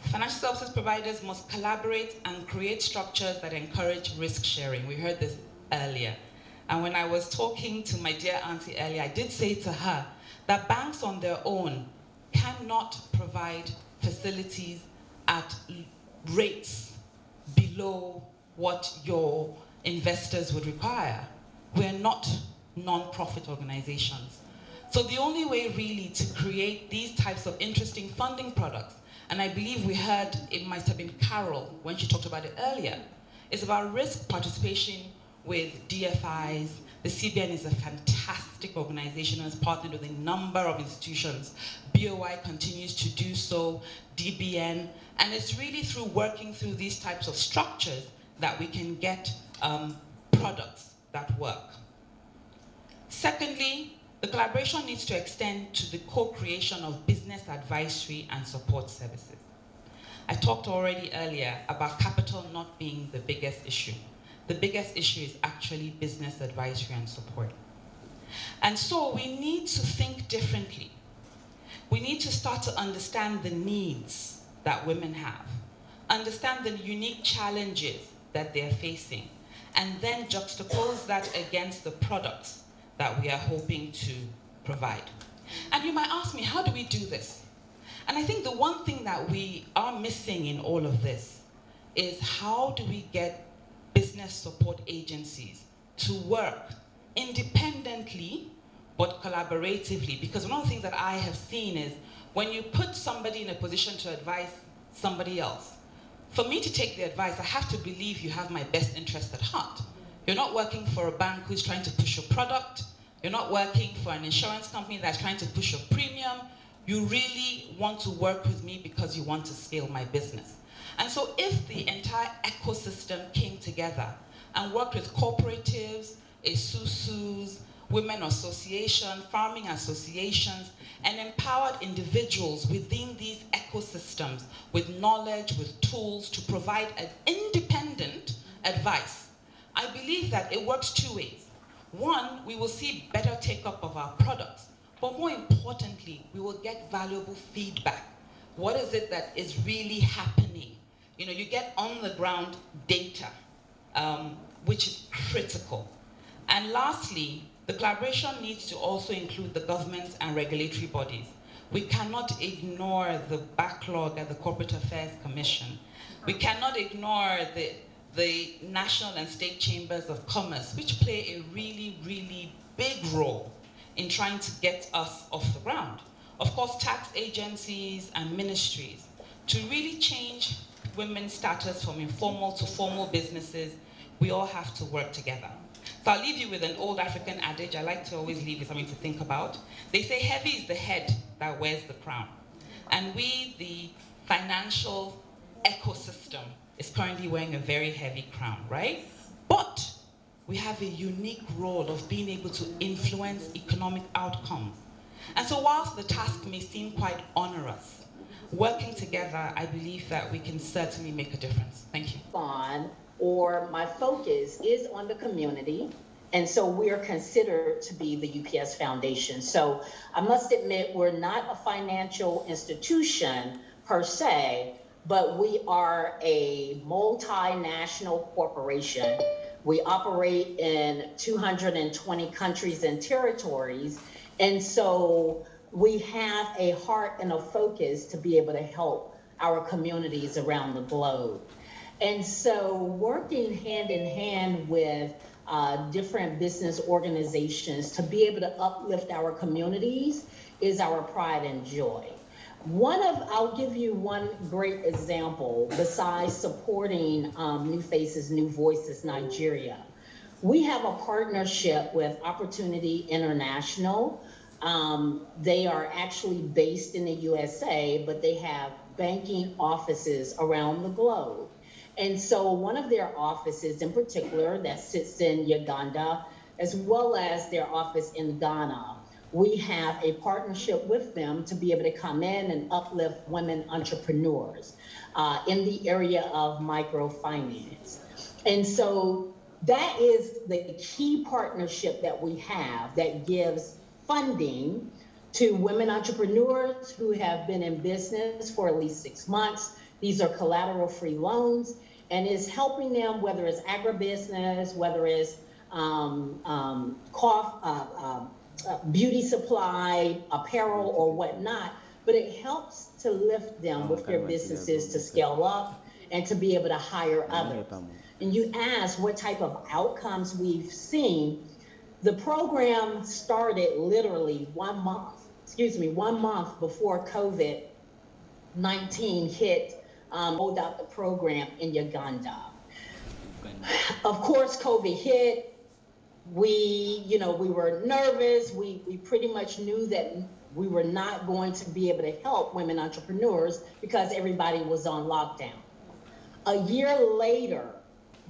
financial services providers must collaborate and create structures that encourage risk sharing. We heard this earlier. And when I was talking to my dear auntie earlier, I did say to her that banks on their own cannot provide facilities at rates below what your investors would require. We're not non-profit organizations. So the only way really to create these types of interesting funding products, and I believe we heard, it might have been Carol when she talked about it earlier, is about risk participation with DFIs. The CBN is a fantastic organization and has partnered with a number of institutions. BOI continues to do so, DBN, and it's really through working through these types of structures that we can get products that work. Secondly, the collaboration needs to extend to the co-creation of business advisory and support services. I talked already earlier about capital not being the biggest issue. The biggest issue is actually business advisory and support. And so we need to think differently. We need to start to understand the needs that women have, understand the unique challenges that they're facing, and then juxtapose that against the products that we are hoping to provide. And you might ask me, how do we do this? And I think the one thing that we are missing in all of this is how do we get business support agencies to work independently but collaboratively? Because one of the things that I have seen is when you put somebody in a position to advise somebody else, for me to take the advice, I have to believe you have my best interest at heart. You're not working for a bank who's trying to push a product. You're not working for an insurance company that's trying to push a premium. You really want to work with me because you want to scale my business. And so if the entire ecosystem came together and worked with cooperatives, ASUSUs, women associations, farming associations, and empowered individuals within these ecosystems with knowledge, with tools to provide an independent advice, I believe that it works two ways. One, we will see better take-up of our products, but more importantly, we will get valuable feedback. What is it that is really happening? You know, you get on-the-ground data, which is critical. And lastly, the collaboration needs to also include the government and regulatory bodies. We cannot ignore the backlog at the Corporate Affairs Commission. We cannot ignore the national and state chambers of commerce, which play a really, really big role in trying to get us off the ground. Of course, tax agencies and ministries. To really change women's status from informal to formal businesses, we all have to work together. So I'll leave you with an old African adage. I like to always leave with something to think about. They say heavy is the head that wears the crown. And we, the financial ecosystem, is currently wearing a very heavy crown, right? But we have a unique role of being able to influence economic outcomes. And so whilst the task may seem quite onerous, working together, I believe that we can certainly make a difference. Thank you. Or my focus is on the community, and so we are considered to be the UPS Foundation. So I must admit, we're not a financial institution per se, but we are a multinational corporation. We operate in 220 countries and territories, and so we have a heart and a focus to be able to help our communities around the globe. And so working hand in hand with different business organizations to be able to uplift our communities is our pride and joy. I'll give you one great example besides supporting NewFaces, NewVoices Nigeria. We have a partnership with Opportunity International. They are actually based in the USA, but they have banking offices around the globe. And so one of their offices in particular that sits in Uganda, as well as their office in Ghana, we have a partnership with them to be able to come in and uplift women entrepreneurs in the area of microfinance. And so that is the key partnership that we have that gives funding to women entrepreneurs who have been in business for at least 6 months. These are collateral-free loans, and is helping them, whether it's agribusiness, whether it's beauty supply, apparel, or whatnot, but it helps to lift them with their businesses to scale up and to be able to hire others. And you ask what type of outcomes we've seen. The program started literally 1 month before COVID-19 hit, rolled out the program in Uganda. Of course, COVID hit. We were nervous. We pretty much knew that we were not going to be able to help women entrepreneurs because everybody was on lockdown. A year later,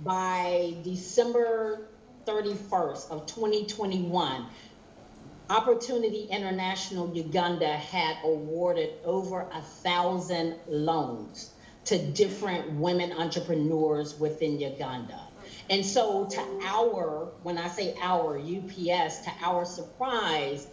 by December 31st of 2021, Opportunity International Uganda had awarded over 1,000 loans to different women entrepreneurs within Uganda. And so when I say our, UPS, to our surprise,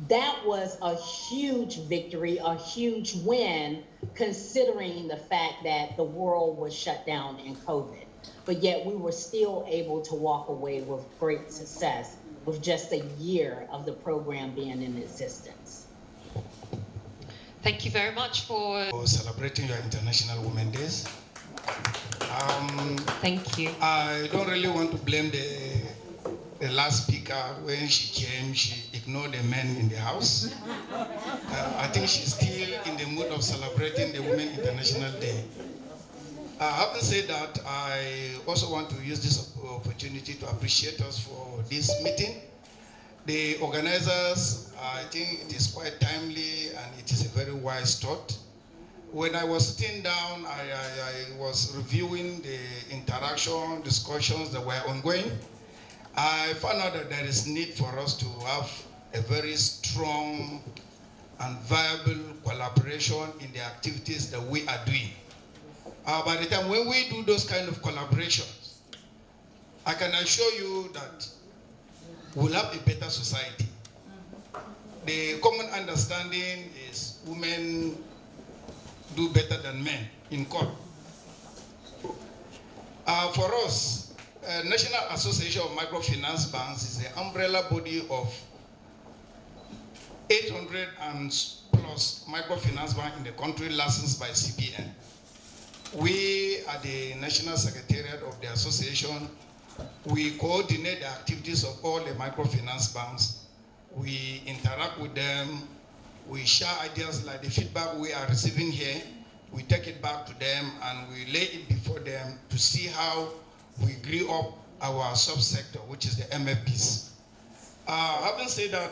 that was a huge victory, a huge win, considering the fact that the world was shut down in COVID. But yet we were still able to walk away with great success with just a year of the program being in existence. Thank you very much for celebrating your International Women's Days. Thank you. I don't really want to blame the last speaker. When she came, she ignored the men in the house. I think she's still in the mood of celebrating the Women's International Day. Having said that, I also want to use this opportunity to appreciate us for this meeting. The organizers, I think it is quite timely and it is a very wise thought. When I was sitting down, I was reviewing the interaction, discussions that were ongoing. I found out that there is need for us to have a very strong and viable collaboration in the activities that we are doing. By the time when we do those kind of collaborations, I can assure you that we'll have a better society. The common understanding is women do better than men in court. For us, National Association of Microfinance Banks is the umbrella body of 800 and plus microfinance banks in the country licensed by CBN. We are the National Secretariat of the association. We coordinate the activities of all the microfinance banks. We interact with them. We share ideas like the feedback we are receiving here. We take it back to them and we lay it before them to see how we grew up our subsector, which is the MFPs. Having said that,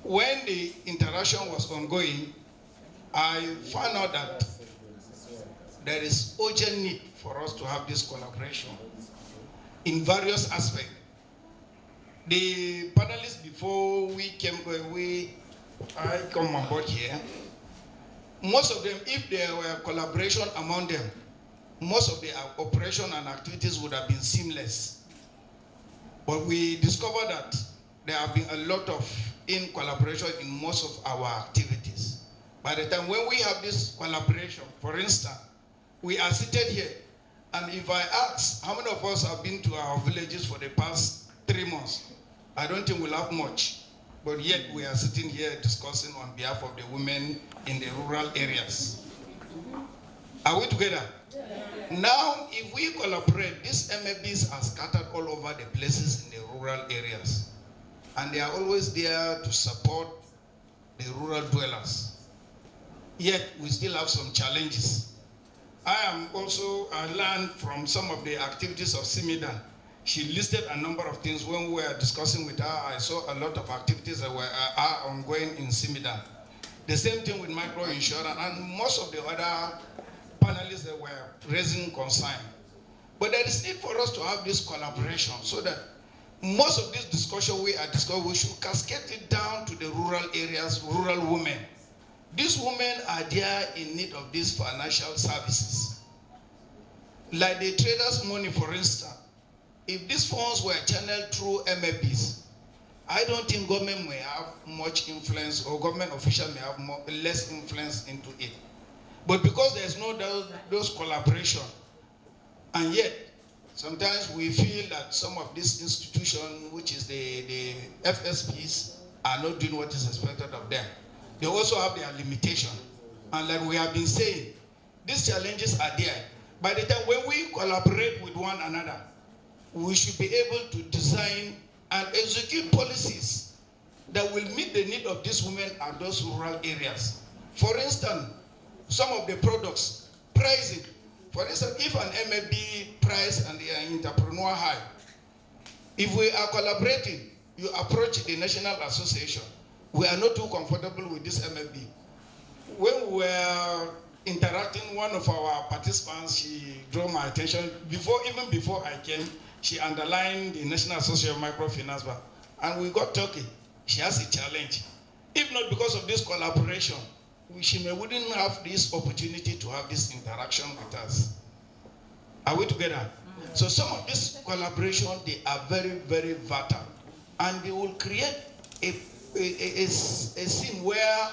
when the interaction was ongoing, I found out that there is urgent need for us to have this collaboration in various aspects. The panelists before I come on board here, most of them, if there were collaboration among them, most of the operation and activities would have been seamless. But we discovered that there have been a lot of collaboration in most of our activities. By the time when we have this collaboration, for instance, we are seated here, and if I ask how many of us have been to our villages for the past 3 months, I don't think we'll have much. But yet we are sitting here discussing on behalf of the women in the rural areas. Are we together? Now, if we collaborate, these MFBs are scattered all over the places in the rural areas. And they are always there to support the rural dwellers. Yet, we still have some challenges. I learned from some of the activities of Simidan. She listed a number of things. When we were discussing with her, I saw a lot of activities that are ongoing in Simidan. The same thing with micro-insurance and most of the other panelists that were raising concern. But there is need for us to have this collaboration so that most of this discussion we are discussing, we should cascade it down to the rural areas, rural women. These women are there in need of these financial services. Like the traders' money, for instance, if these funds were channeled through MFBs, I don't think government may have much influence, or government officials may have less influence into it. But because there's no those collaboration, and yet sometimes we feel that some of these institutions, which is the FSPs, are not doing what is expected of them. They also have their limitation. And like we have been saying, these challenges are there. By the time when we collaborate with one another, we should be able to design and execute policies that will meet the need of these women and those rural areas. For instance, some of the products, pricing. For instance, if an MFB price and the entrepreneur high, if we are collaborating, you approach the National Association. We are not too comfortable with this MFB. When we were interacting, one of our participants, she drew my attention, even before I came, she underlined the National Association of Microfinance Bank, and we got talking. She has a challenge. If not because of this collaboration, she wouldn't have this opportunity to have this interaction with us. Are we together? Mm-hmm. So some of this collaboration, they are very, very vital, and they will create a scene where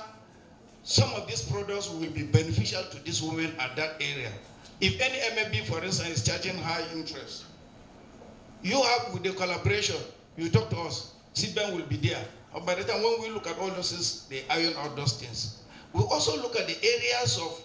some of these products will be beneficial to these women at that area. If any MFB, for instance, is charging high interest, you have with the collaboration, you talk to us, CBAN will be there. And by the time when we look at all those things, they iron out those things. We also look at the areas of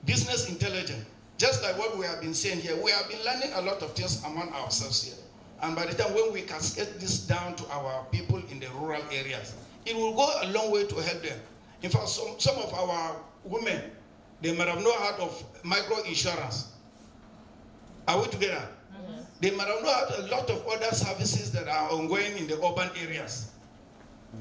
business intelligence. Just like what we have been saying here, we have been learning a lot of things among ourselves here. And by the time when we cascade this down to our people in the rural areas, it will go a long way to help them. In fact, some of our women, they might have not heard of micro-insurance. Are we together? Mm-hmm. They might have not had a lot of other services that are ongoing in the urban areas.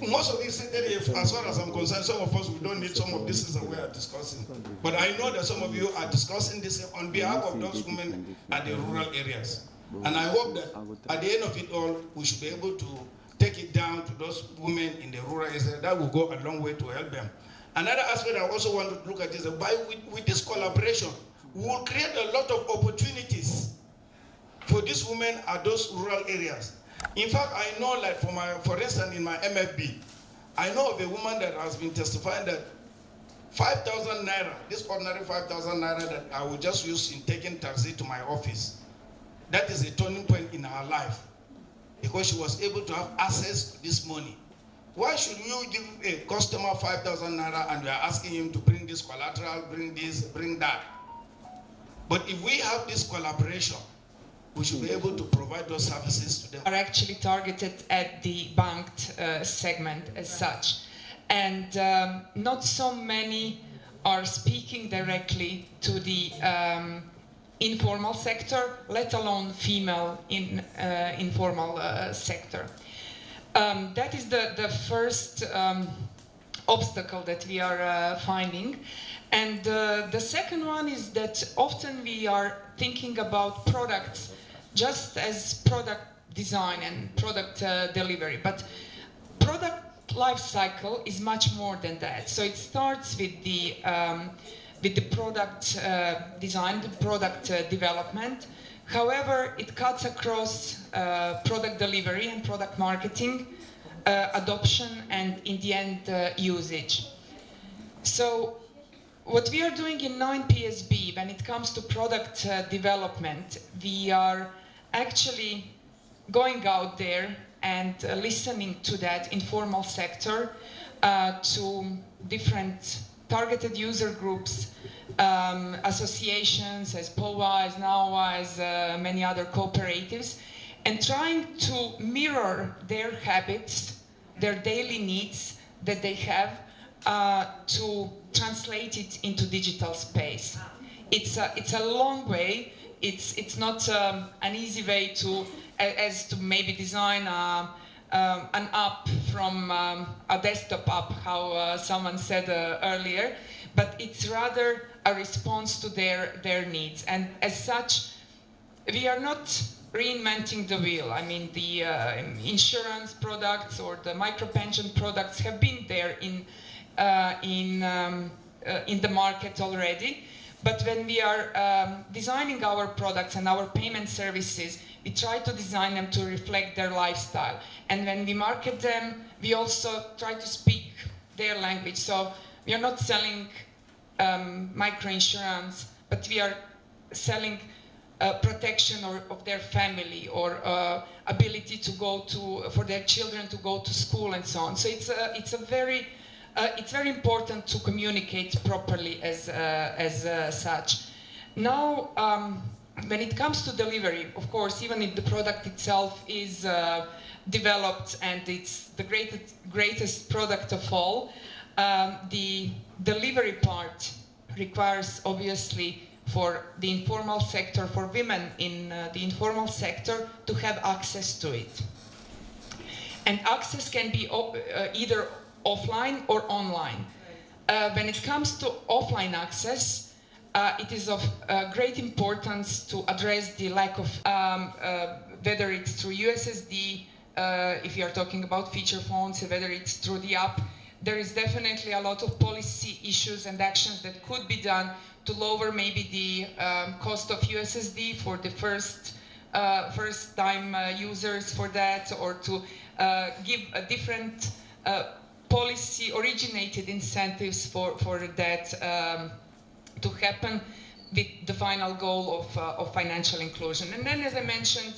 Most of these, as far as I'm concerned, some of us, we don't need some of these things that we are discussing. But I know that some of you are discussing this on behalf of those women at the rural areas. And I hope that at the end of it all, we should be able to take it down to those women in the rural areas. That will go a long way to help them. Another aspect I also want to look at is that with this collaboration, we will create a lot of opportunities for these women at those rural areas. In fact, I know, like for instance, in my MFB, I know of a woman that has been testifying that 5,000 naira, this ordinary 5,000 naira that I will just use in taking taxi to my office, that is a turning point in her life, because she was able to have access to this money. Why should you give a customer 5,000 naira and you are asking him to bring this collateral, bring this, bring that? But if we have this collaboration, we should be able to provide those services to them. Are actually targeted at the banked segment as such. And not so many are speaking directly to the informal sector, let alone female informal sector. That is the first obstacle that we are finding. And the second one is that often we are thinking about products just as product design and product delivery, but product life cycle is much more than that. So it starts with the product design, the product development. However, it cuts across product delivery and product marketing, adoption, and in the end, usage. So what we are doing in 9PSB when it comes to product development, we are actually going out there and listening to that informal sector, to different targeted user groups, associations, as POA, as NAWA, as many other cooperatives, and trying to mirror their habits, their daily needs that they have, to translate it into digital space. It's a long way. It's not an easy way to as to maybe design an app from a desktop app, how someone said earlier, but it's rather a response to their needs. And as such, we are not reinventing the wheel. I mean, the insurance products or the micro-pension products have been there in the market already. But when we are designing our products and our payment services, we try to design them to reflect their lifestyle. And when we market them, we also try to speak their language. So we are not selling micro-insurance, but we are selling protection of their family, or ability to go to, for their children to go to school and so on. So it's very important to communicate properly as such. Now, when it comes to delivery, of course, even if the product itself is developed and it's the greatest product of all, the delivery part requires, obviously, for the informal sector, for women in the informal sector, to have access to it. And access can be either offline or online. When it comes to offline access, it is of great importance to address the lack of, whether it's through USSD, if you are talking about feature phones, whether it's through the app, there is definitely a lot of policy issues and actions that could be done to lower maybe the cost of USSD for the first-time users for that, or to give a different policy-originated incentives for that to happen, with the final goal of financial inclusion. And then, as I mentioned,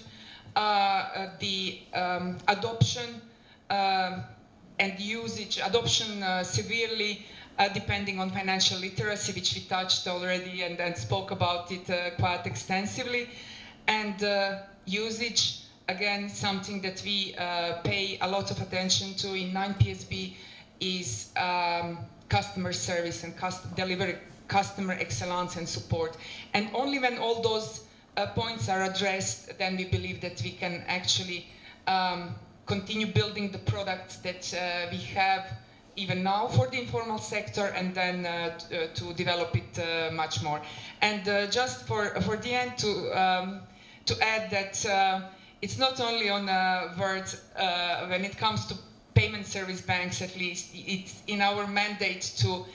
the adoption and usage, adoption severely depending on financial literacy, which we touched already and spoke about it quite extensively. And usage, again, something that we pay a lot of attention to in 9PSB is customer service and delivery, customer excellence and support. And only when all those points are addressed, then we believe that we can actually continue building the products that we have even now for the informal sector, and then to develop it much more. And just for the end, to add that it's not only on words. When it comes to payment service banks, at least, it's in our mandate to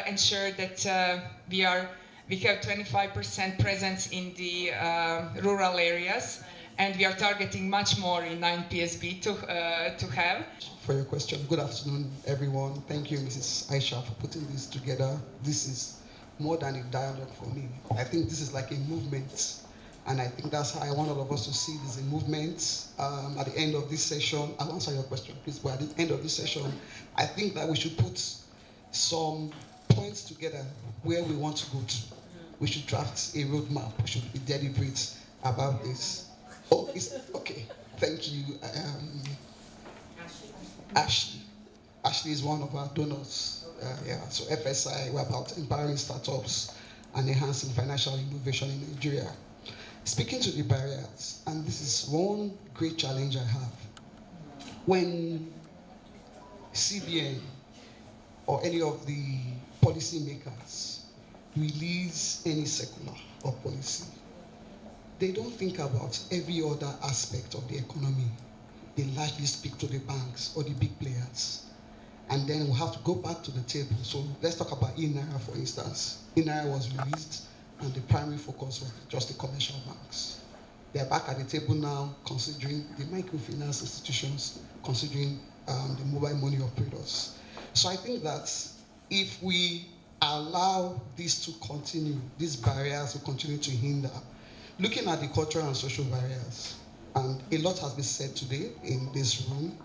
ensure that we have 25% presence in the rural areas, and we are targeting much more in 9PSB to have. For your question, good afternoon, everyone. Thank you, Mrs. Aisha, for putting this together. This is more than a dialogue for me. I think this is like a movement, and I think that's how I want all of us to see this, a movement. At the end of this session, I'll answer your question, please, but at the end of this session, I think that we should put some points together where we want to go to. We should draft a roadmap. We should be deliberate about this. Oh, it's okay. Thank you, Ashley. Ashley is one of our donors. So FSI, we're about empowering startups and enhancing financial innovation in Nigeria. Speaking to the barriers, and this is one great challenge I have. When CBN or any of the policymakers release any circular or policy, they don't think about every other aspect of the economy. They largely speak to the banks or the big players. And then we'll have to go back to the table. So let's talk about eNaira, for instance. eNaira was released, and the primary focus was just the commercial banks. They're back at the table now, considering the microfinance institutions, considering the mobile money operators. So I think that if we allow this to continue, these barriers will continue to hinder. Looking at the cultural and social barriers, and a lot has been said today in this room.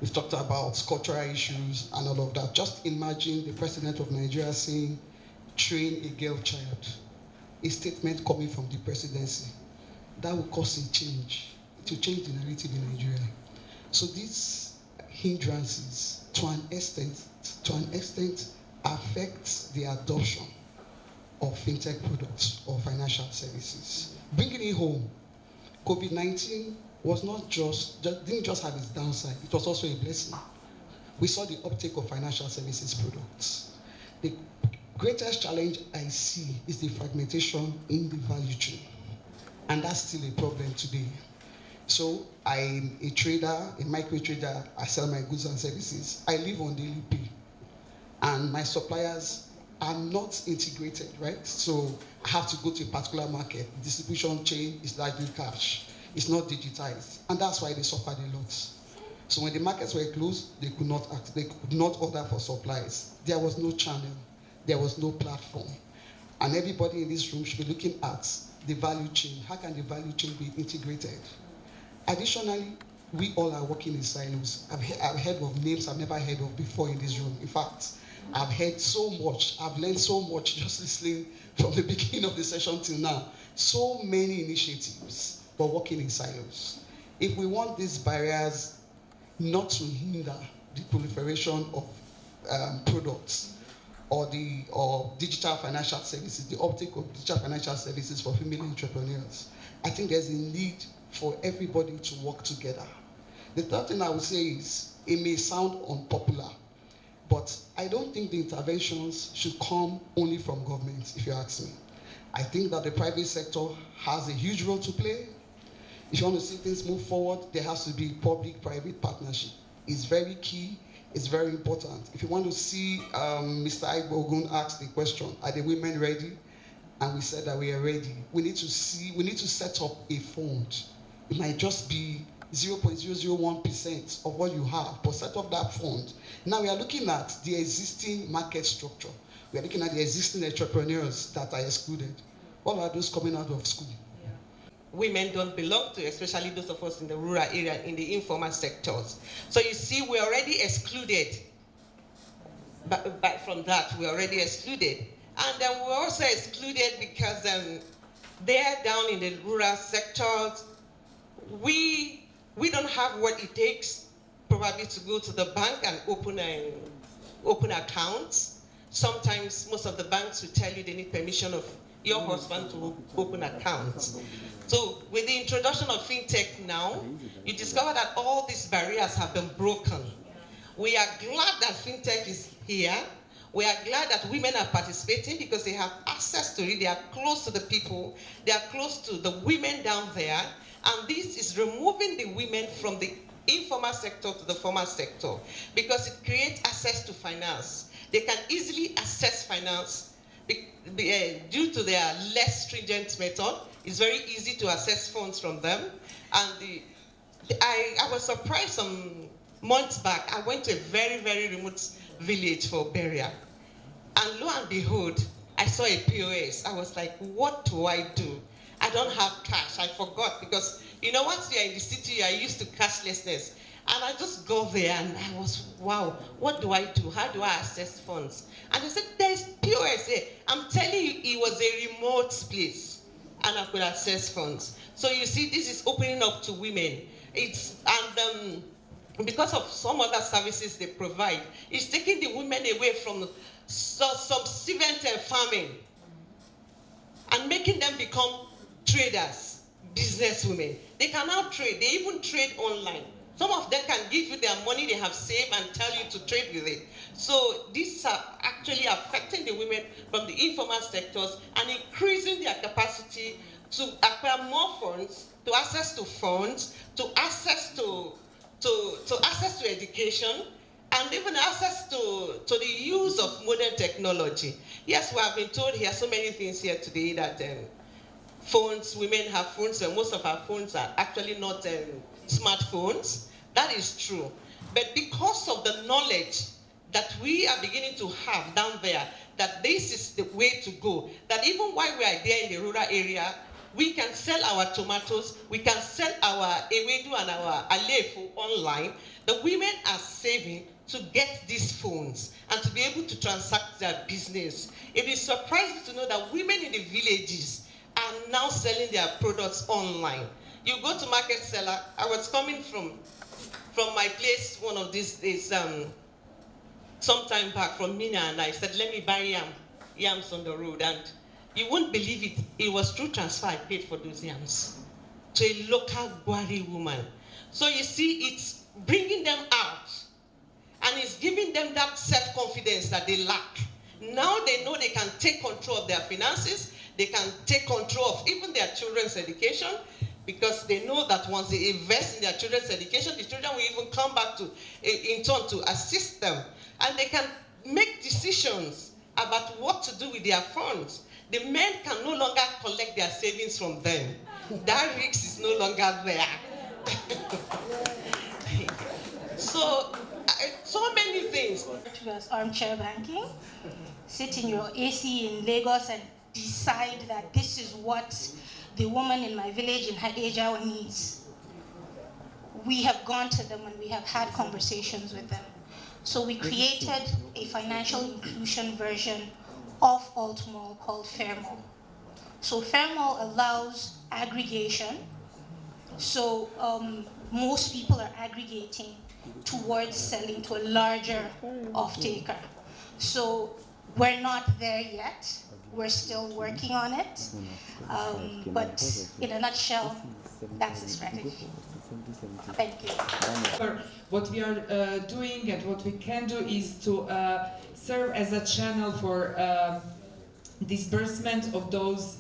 We've talked about cultural issues and all of that. Just imagine the president of Nigeria saying, train a girl child. A statement coming from the presidency. That will cause a change. It will change the narrative in Nigeria. So these hindrances, to an extent, affect the adoption of fintech products or financial services. Bringing it home, COVID-19 was not didn't just have its downside, it was also a blessing. We saw the uptake of financial services products. The greatest challenge I see is the fragmentation in the value chain. And that's still a problem today. So I'm a trader, a micro trader, I sell my goods and services. I live on daily pay. And my suppliers are not integrated, right? So I have to go to a particular market. Distribution chain is largely cash. It's not digitized. And that's why they suffered a lot. So when the markets were closed, they could not act, they could not order for supplies. There was no channel, there was no platform. And everybody in this room should be looking at the value chain. How can the value chain be integrated? Additionally, we all are working in silos. I've heard of names I've never heard of before in this room. In fact, I've heard so much, I've learned so much just listening from the beginning of the session till now. So many initiatives, but working in silos. If we want these barriers not to hinder the proliferation of products or digital financial services, the uptake of digital financial services for female entrepreneurs, I think there's a need for everybody to work together. The third thing I would say is, it may sound unpopular, but I don't think the interventions should come only from government, if you ask me. I think that the private sector has a huge role to play. If you want to see things move forward, there has to be public-private partnership. It's very key, it's very important. If you want to see, Mr. Igbogun asked the question, are the women ready? And we said that we are ready. We need to set up a fund. It might just be 0.001% of what you have, but set up that fund. Now we are looking at the existing market structure. We are looking at the existing entrepreneurs that are excluded. What are those coming out of school? Women don't belong to, especially those of us in the rural area, in the informal sectors. So you see, we're already excluded. But from that, we're already excluded. And then we're also excluded because they're down in the rural sectors. We don't have what it takes probably to go to the bank and open accounts. Sometimes most of the banks will tell you they need permission of your husband to open accounts. So with the introduction of fintech now, you discover that all these barriers have been broken. We are glad that fintech is here. We are glad that women are participating because they have access to it. They are close to the people. They are close to the women down there. And this is removing the women from the informal sector to the formal sector because it creates access to finance. They can easily access finance due to their less stringent method. It's very easy to access funds from them. And I was surprised some months back. I went to a very, very remote village for burial. And lo and behold, I saw a POS. I was like, what do I do? I don't have cash. I forgot because, you know, once you're in the city, you're used to cashlessness. And I just go there and I was, wow, what do I do? How do I access funds? And they said, there's POS here. I'm telling you, it was a remote place and I could access funds. So you see, this is opening up to women. Because of some other services they provide, it's taking the women away from subsistence farming and making them become traders, business women. They can now trade. They even trade online. Some of them can give you their money they have saved and tell you to trade with it. So these are actually affecting the women from the informal sectors and increasing their capacity to acquire more funds, to access to funds, to access to education, and even access to the use of modern technology. Yes, we have been told here so many things here today that phones, women have phones, and most of our phones are actually not smartphones. That is true. But because of the knowledge that we are beginning to have down there, that this is the way to go, that even while we are there in the rural area, we can sell our tomatoes, we can sell our ewedu and our alefu online. The women are saving to get these phones and to be able to transact their business. It is surprising to know that women in the villages are now selling their products online. You go to market seller. I was coming from my place one of these days, some time back from Mina, and I said, let me buy yams on the road. And you won't believe it. It was through transfer I paid for those yams. to a local Gwari woman. So you see, it's bringing them out and it's giving them that self-confidence that they lack. Now they know they can take control of their finances, they can take control of even their children's education, because they know that once they invest in their children's education, the children will even come back to, in turn, to assist them. And they can make decisions about what to do with their funds. The men can no longer collect their savings from them. That risk is no longer there. So many things. Towards armchair banking, sit in your AC in Lagos and decide that this is what the woman in my village in Hadeja needs. We have gone to them and we have had conversations with them. So we created a financial inclusion version of Altmall called Fairmall. So Fairmall allows aggregation. So most people are aggregating towards selling to a larger off-taker. So we're not there yet. We're still working on it. But in a nutshell, that's the strategy. Thank you. What we are doing and what we can do is to serve as a channel for disbursement of those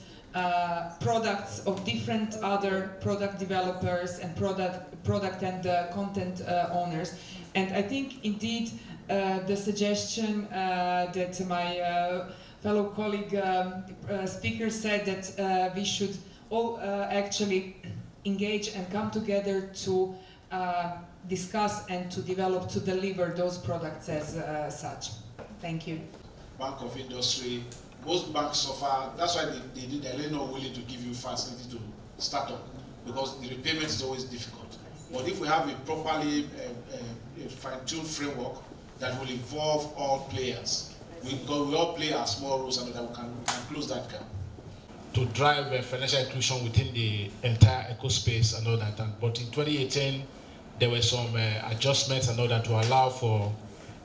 products of different other product developers and product and content owners. And I think indeed the suggestion that my fellow colleague speaker said that we should all actually engage and come together to discuss and to develop, to deliver those products as such. Thank you. Bank of Industry, most banks suffer. That's why they're not willing to give you facility to start up, because the repayment is always difficult. But if we have a properly fine-tuned framework that will involve all players, we all play our small roles and that we can close that gap. To drive financial inclusion within the entire ecospace and all that. But in 2018, there were some adjustments and all that to allow for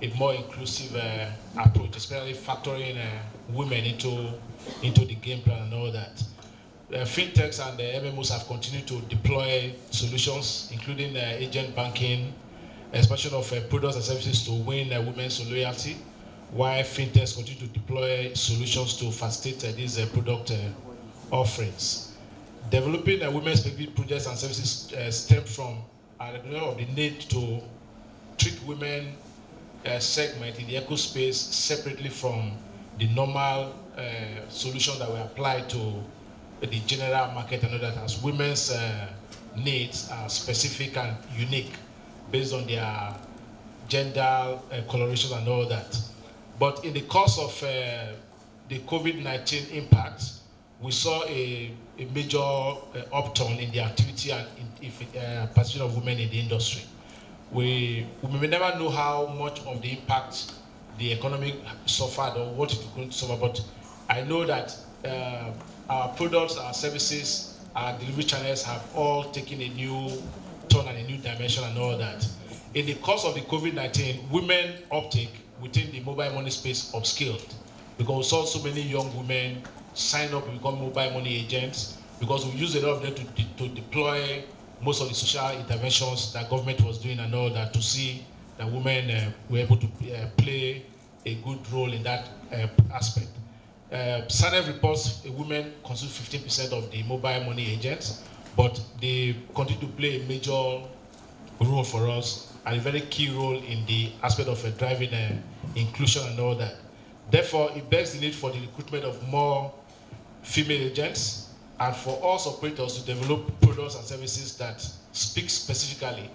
a more inclusive approach, especially factoring women into the game plan and all that. Fintechs and MMOs have continued to deploy solutions, including agent banking, expansion of products and services to win women's loyalty, while fintechs continue to deploy solutions to facilitate these product offerings. Developing women-specific projects and services stem from the need to treat women segment in the ecospace separately from the normal solutions that were applied to the general market and all that, as women's needs are specific and unique based on their gender coloration and all that. But in the course of the COVID-19 impact, we saw a major upturn in the activity and participation of women in the industry. We may never know how much of the impact the economy suffered or what it could suffer, but I know that our products, our services, our delivery channels have all taken a new turn and a new dimension and all that. In the course of the COVID-19, women uptake within the mobile money space upscaled, because we saw so many young women sign up to become mobile money agents, because we used a lot of them to deploy most of the social interventions that government was doing and all that, to see that women were able to play a good role in that aspect. SANEF reports women constitute 15% of the mobile money agents, but they continue to play a major role for us and a very key role in the aspect of driving inclusion and all that. Therefore, it begs the need for the recruitment of more female agents and for us operators to develop products and services that speak specifically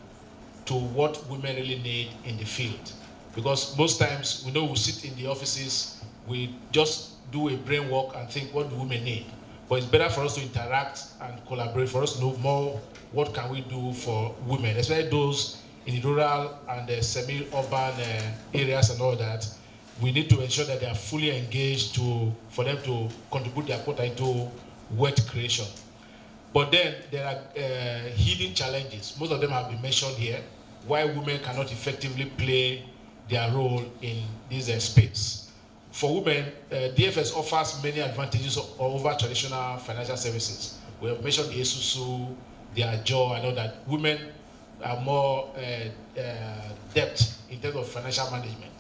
to what women really need in the field. Because most times, we know we sit in the offices, we just do a brain work and think, what do women need? But it's better for us to interact and collaborate, for us to know more what can we do for women, especially those in the rural and semi-urban areas and all that. We need to ensure that they are fully engaged for them to contribute their quota into wealth creation. But then there are hidden challenges. Most of them have been mentioned here, why women cannot effectively play their role in this space. For women, DFS offers many advantages over traditional financial services. We have mentioned the ESUSU, their jaw and all that. Women are more depth in terms of financial management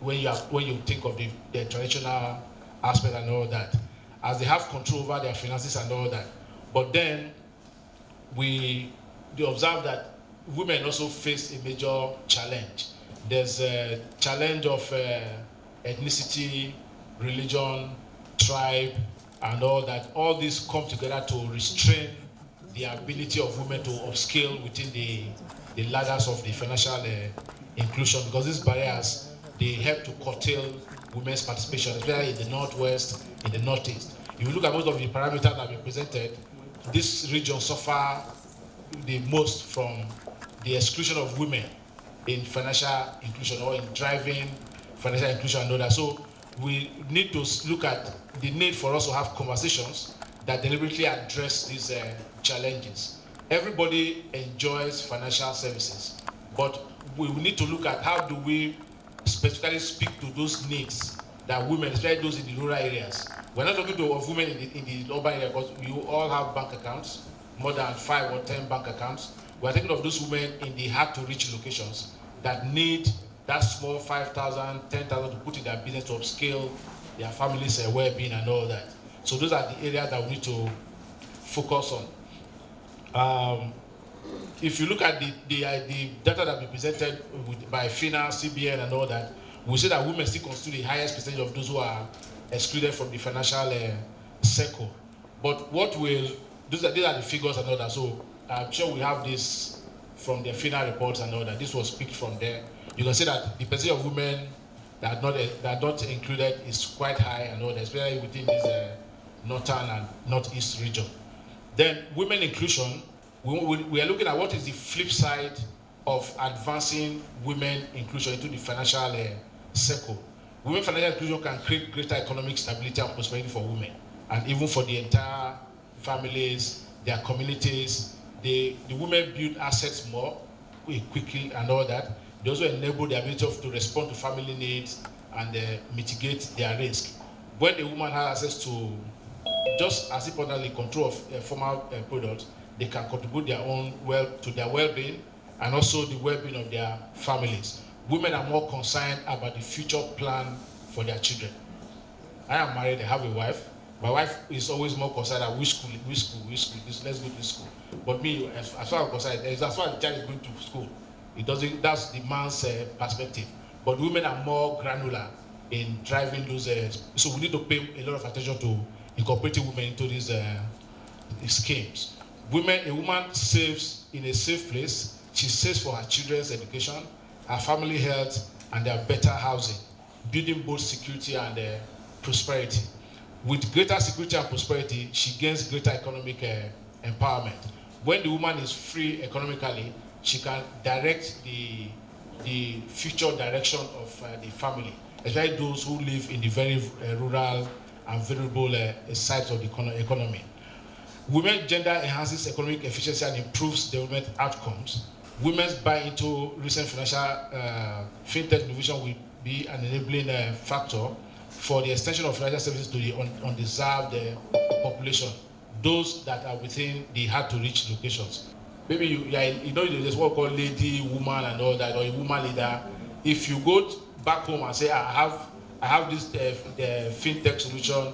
when you think of the traditional aspect and all that, as they have control over their finances and all that. But then we observe that women also face a major challenge. There's a challenge of ethnicity, religion, tribe, and all that. All these come together to restrain the ability of women to upscale within the ladders of the financial inclusion, because these barriers, they help to curtail women's participation, especially in the Northwest, in the Northeast. If you look at most of the parameters that have been presented, this region suffer the most from the exclusion of women in financial inclusion or in driving financial inclusion and all that. So we need to look at the need for us to have conversations that deliberately address these challenges. Everybody enjoys financial services, but we need to look at how do we specifically speak to those needs that women, especially those in the rural areas. We're not talking of women in the urban area, because you all have bank accounts, more than 5 or 10 bank accounts. We're thinking of those women in the hard-to-reach locations that need that small 5,000, 10,000 to put in their business to upscale their families' well-being and all that. So those are the areas that we need to focus on. If you look at the data that we presented by FINA, CBN, and all that, we say that women still constitute the highest percentage of those who are excluded from the financial circle. But these are the figures and all that. So I'm sure we have this from the FINA reports and all that. This was picked from there. You can see that the percentage of women that are not included is quite high and all that, especially within this northern and northeast region. Then women inclusion, we are looking at what is the flip side of advancing women inclusion into the financial circle. Women financial inclusion can create greater economic stability and prosperity for women, and even for the entire families, their communities. The women build assets more quickly and all that. They also enable the ability to respond to family needs and mitigate their risk. When a woman has access to, just as importantly, control of formal products, they can contribute their own to their well-being and also the well-being of their families. Women are more concerned about the future plan for their children. I am married, I have a wife. My wife is always more concerned at which school, let's go to this school. But me, as far as I'm concerned, as far as the child is going to school, that's the man's perspective. But women are more granular in driving those, so we need to pay a lot of attention to incorporating women into these schemes. A woman saves in a safe place. She saves for her children's education, her family health, and their better housing, building both security and prosperity. With greater security and prosperity, she gains greater economic empowerment. When the woman is free economically, she can direct the future direction of the family, especially those who live in the very rural and vulnerable sides of the economy. Women gender enhances economic efficiency and improves development outcomes. Women's buy into recent financial fintech innovation will be an enabling factor for the extension of financial services to the undeserved population, those that are within the hard-to-reach locations. Maybe there's what we call lady, woman, and all that, or a woman leader. If you go back home and say, I have this the fintech solution,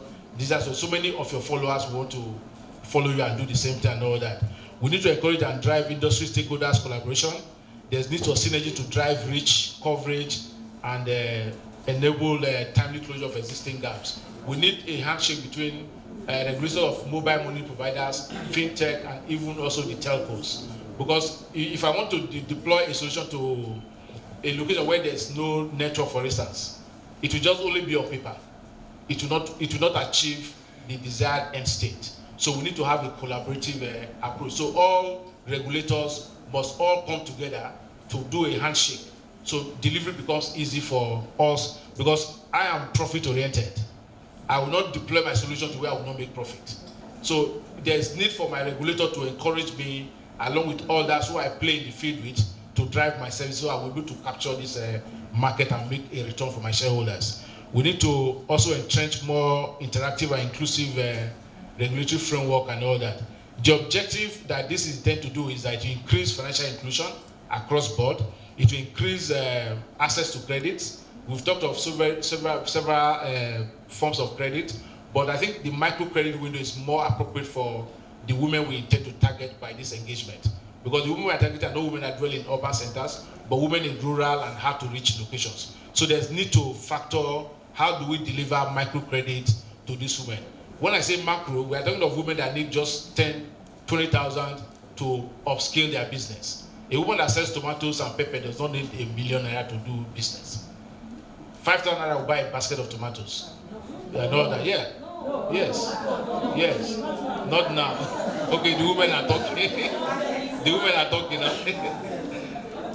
so many of your followers want to follow you and do the same thing and all that. We need to encourage and drive industry stakeholders collaboration. There's need for synergy to drive reach, coverage, and enable timely closure of existing gaps. We need a handshake between regulators of mobile money providers, fintech, and even also the telcos. Because if I want to deploy a solution to a location where there's no network, for instance, it will just only be on paper. It will not achieve the desired end state. So we need to have a collaborative approach. So all regulators must all come together to do a handshake. So delivery becomes easy for us, because I am profit-oriented. I will not deploy my solution to where I will not make profit. So there's need for my regulator to encourage me, along with others who I play in the field with, to drive my service so I will be able to capture this market and make a return for my shareholders. We need to also entrench more interactive and inclusive regulatory framework and all that. The objective that this is intended to do is that to increase financial inclusion across board. It will increase access to credit. We've talked of several forms of credit, but I think the microcredit window is more appropriate for the women we intend to target by this engagement. Because the women we are targeting are not women that dwell in urban centers, but women in rural and hard-to-reach locations. So there's need to factor how do we deliver microcredit to these women. When I say macro, we are talking of women that need just 10, 20,000 to upscale their business. A woman that sells tomatoes and pepper does not need $1 million to do business. 5,000 naira will buy a basket of tomatoes. You know that, yeah. Yes. Yes. Not now. Okay, the women are talking. The women are talking now.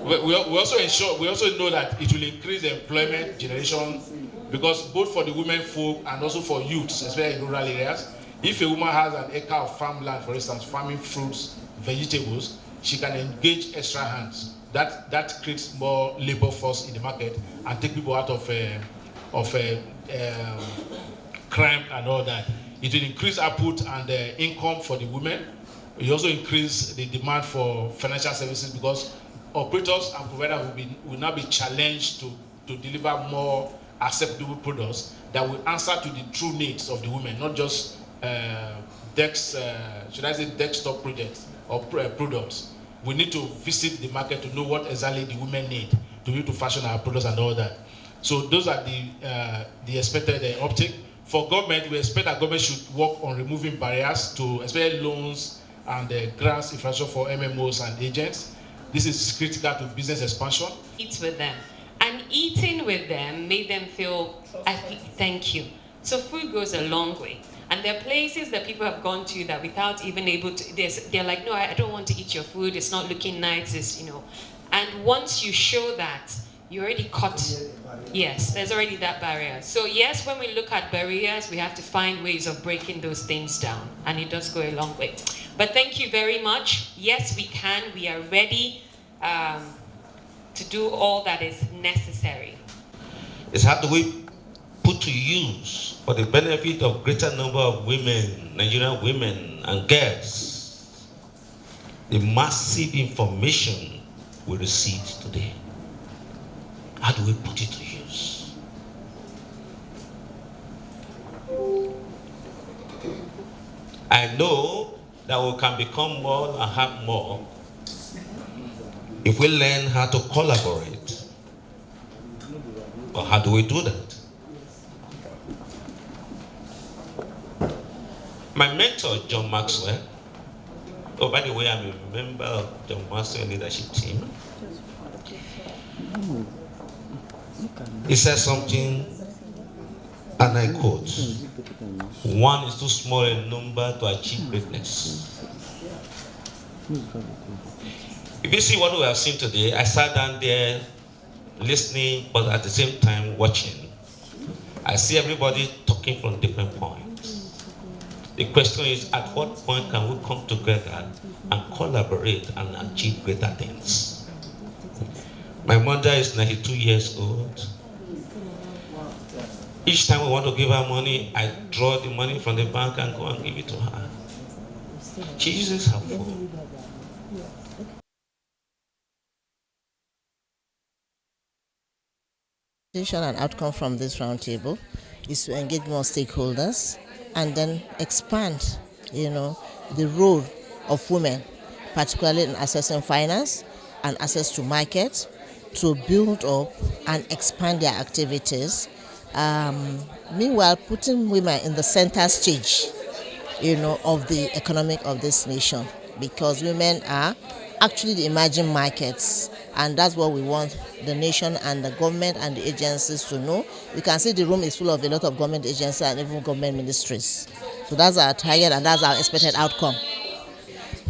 we also know that it will increase the employment generation, because both for the women folk and also for youths, especially in rural areas, if a woman has an acre of farmland, for instance, farming fruits, vegetables, she can engage extra hands. That creates more labor force in the market and take people out of crime and all that. It will increase output and income for the women. It also increase the demand for financial services, because operators and providers will now be challenged to deliver more acceptable products that will answer to the true needs of the women, not just desktop projects or products. We need to visit the market to know what exactly the women need to be able to fashion our products and all that. So those are the expected uptake. For government, we expect that government should work on removing barriers to, especially loans and grants infrastructure for MMOs and agents. This is critical to business expansion. Eat with them. And eating with them made them feel, thank you. So food goes a long way. And there are places that people have gone to that without even able to, they're like, no, I don't want to eat your food. It's not looking nice. It's, And once you show that, you already cut. Yes, there's already that barrier. So yes, when we look at barriers, we have to find ways of breaking those things down. And it does go a long way. But thank you very much. Yes, we can. We are ready to do all that is necessary. It's how do we put to use for the benefit of greater number of women, Nigerian women and girls, the massive information we received today. How do we put it to use? I know that we can become more and have more if we learn how to collaborate. But how do we do that? My mentor, John Maxwell, by the way, I'm a member of John Maxwell leadership team. He says something, and I quote, "One is too small a number to achieve greatness." If you see what we have seen today, I sat down there listening, but at the same time watching. I see everybody talking from different points. The question is, at what point can we come together and collaborate and achieve greater things? My mother is 92 years old. Each time we want to give her money, I draw the money from the bank and go and give it to her. She uses her phone. An outcome from this roundtable is to engage more stakeholders and then expand, the role of women, particularly in accessing finance and access to market, to build up and expand their activities. Meanwhile, putting women in the center stage, of the economic of this nation, because women are actually the emerging markets, and that's what we want the nation and the government and the agencies to know. You can see the room is full of a lot of government agencies and even government ministries. So that's our target and that's our expected outcome.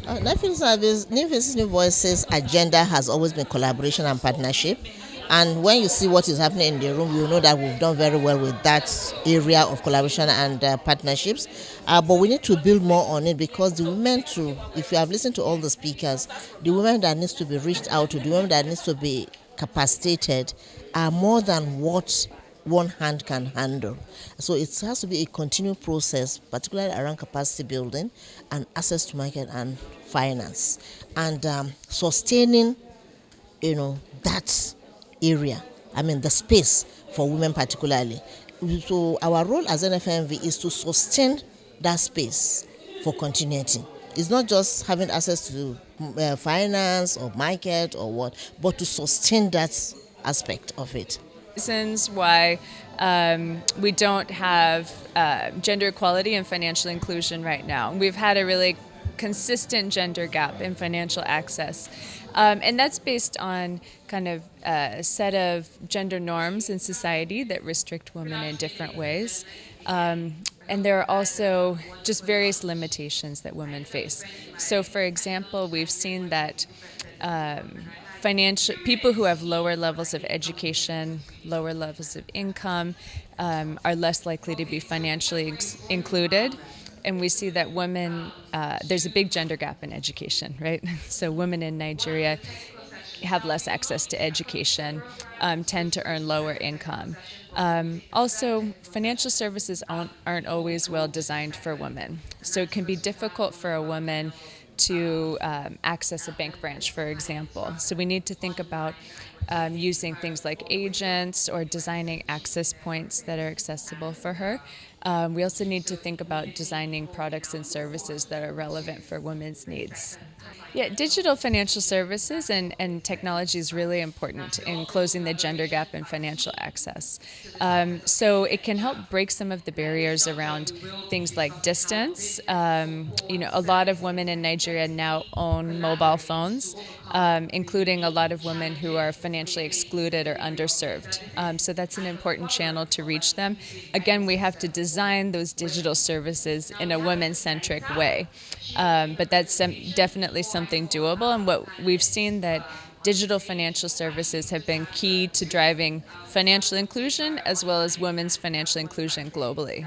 NewFaces, NewVoices agenda has always been collaboration and partnership. And when you see what is happening in the room, you know that we've done very well with that area of collaboration and partnerships. But we need to build more on it, because the women too, if you have listened to all the speakers, the women that needs to be reached out to, the women that needs to be capacitated are more than what one hand can handle. So it has to be a continued process, particularly around capacity building and access to market and finance, and sustaining, that area. I mean, the space for women particularly. So our role as NFNV is to sustain that space for continuity. It's not just having access to finance or market or what, but to sustain that aspect of it. Reasons why we don't have gender equality and financial inclusion right now. We've had a really consistent gender gap in financial access. And that's based on kind of a set of gender norms in society that restrict women in different ways. And there are also just various limitations that women face. So, for example, we've seen that people who have lower levels of education, lower levels of income, are less likely to be financially included. And we see that women, there's a big gender gap in education, right? So women in Nigeria have less access to education, tend to earn lower income. Also, financial services aren't always well designed for women. So it can be difficult for a woman to access a bank branch, for example. So we need to think about using things like agents or designing access points that are accessible for her. We also need to think about designing products and services that are relevant for women's needs. Yeah, digital financial services and technology is really important in closing the gender gap in financial access. So it can help break some of the barriers around things like distance. A lot of women in Nigeria now own mobile phones, including a lot of women who are financially excluded or underserved. So that's an important channel to reach them. Again, we have to design those digital services in a women-centric way. But that's definitely something doable, and what we've seen that digital financial services have been key to driving financial inclusion as well as women's financial inclusion globally.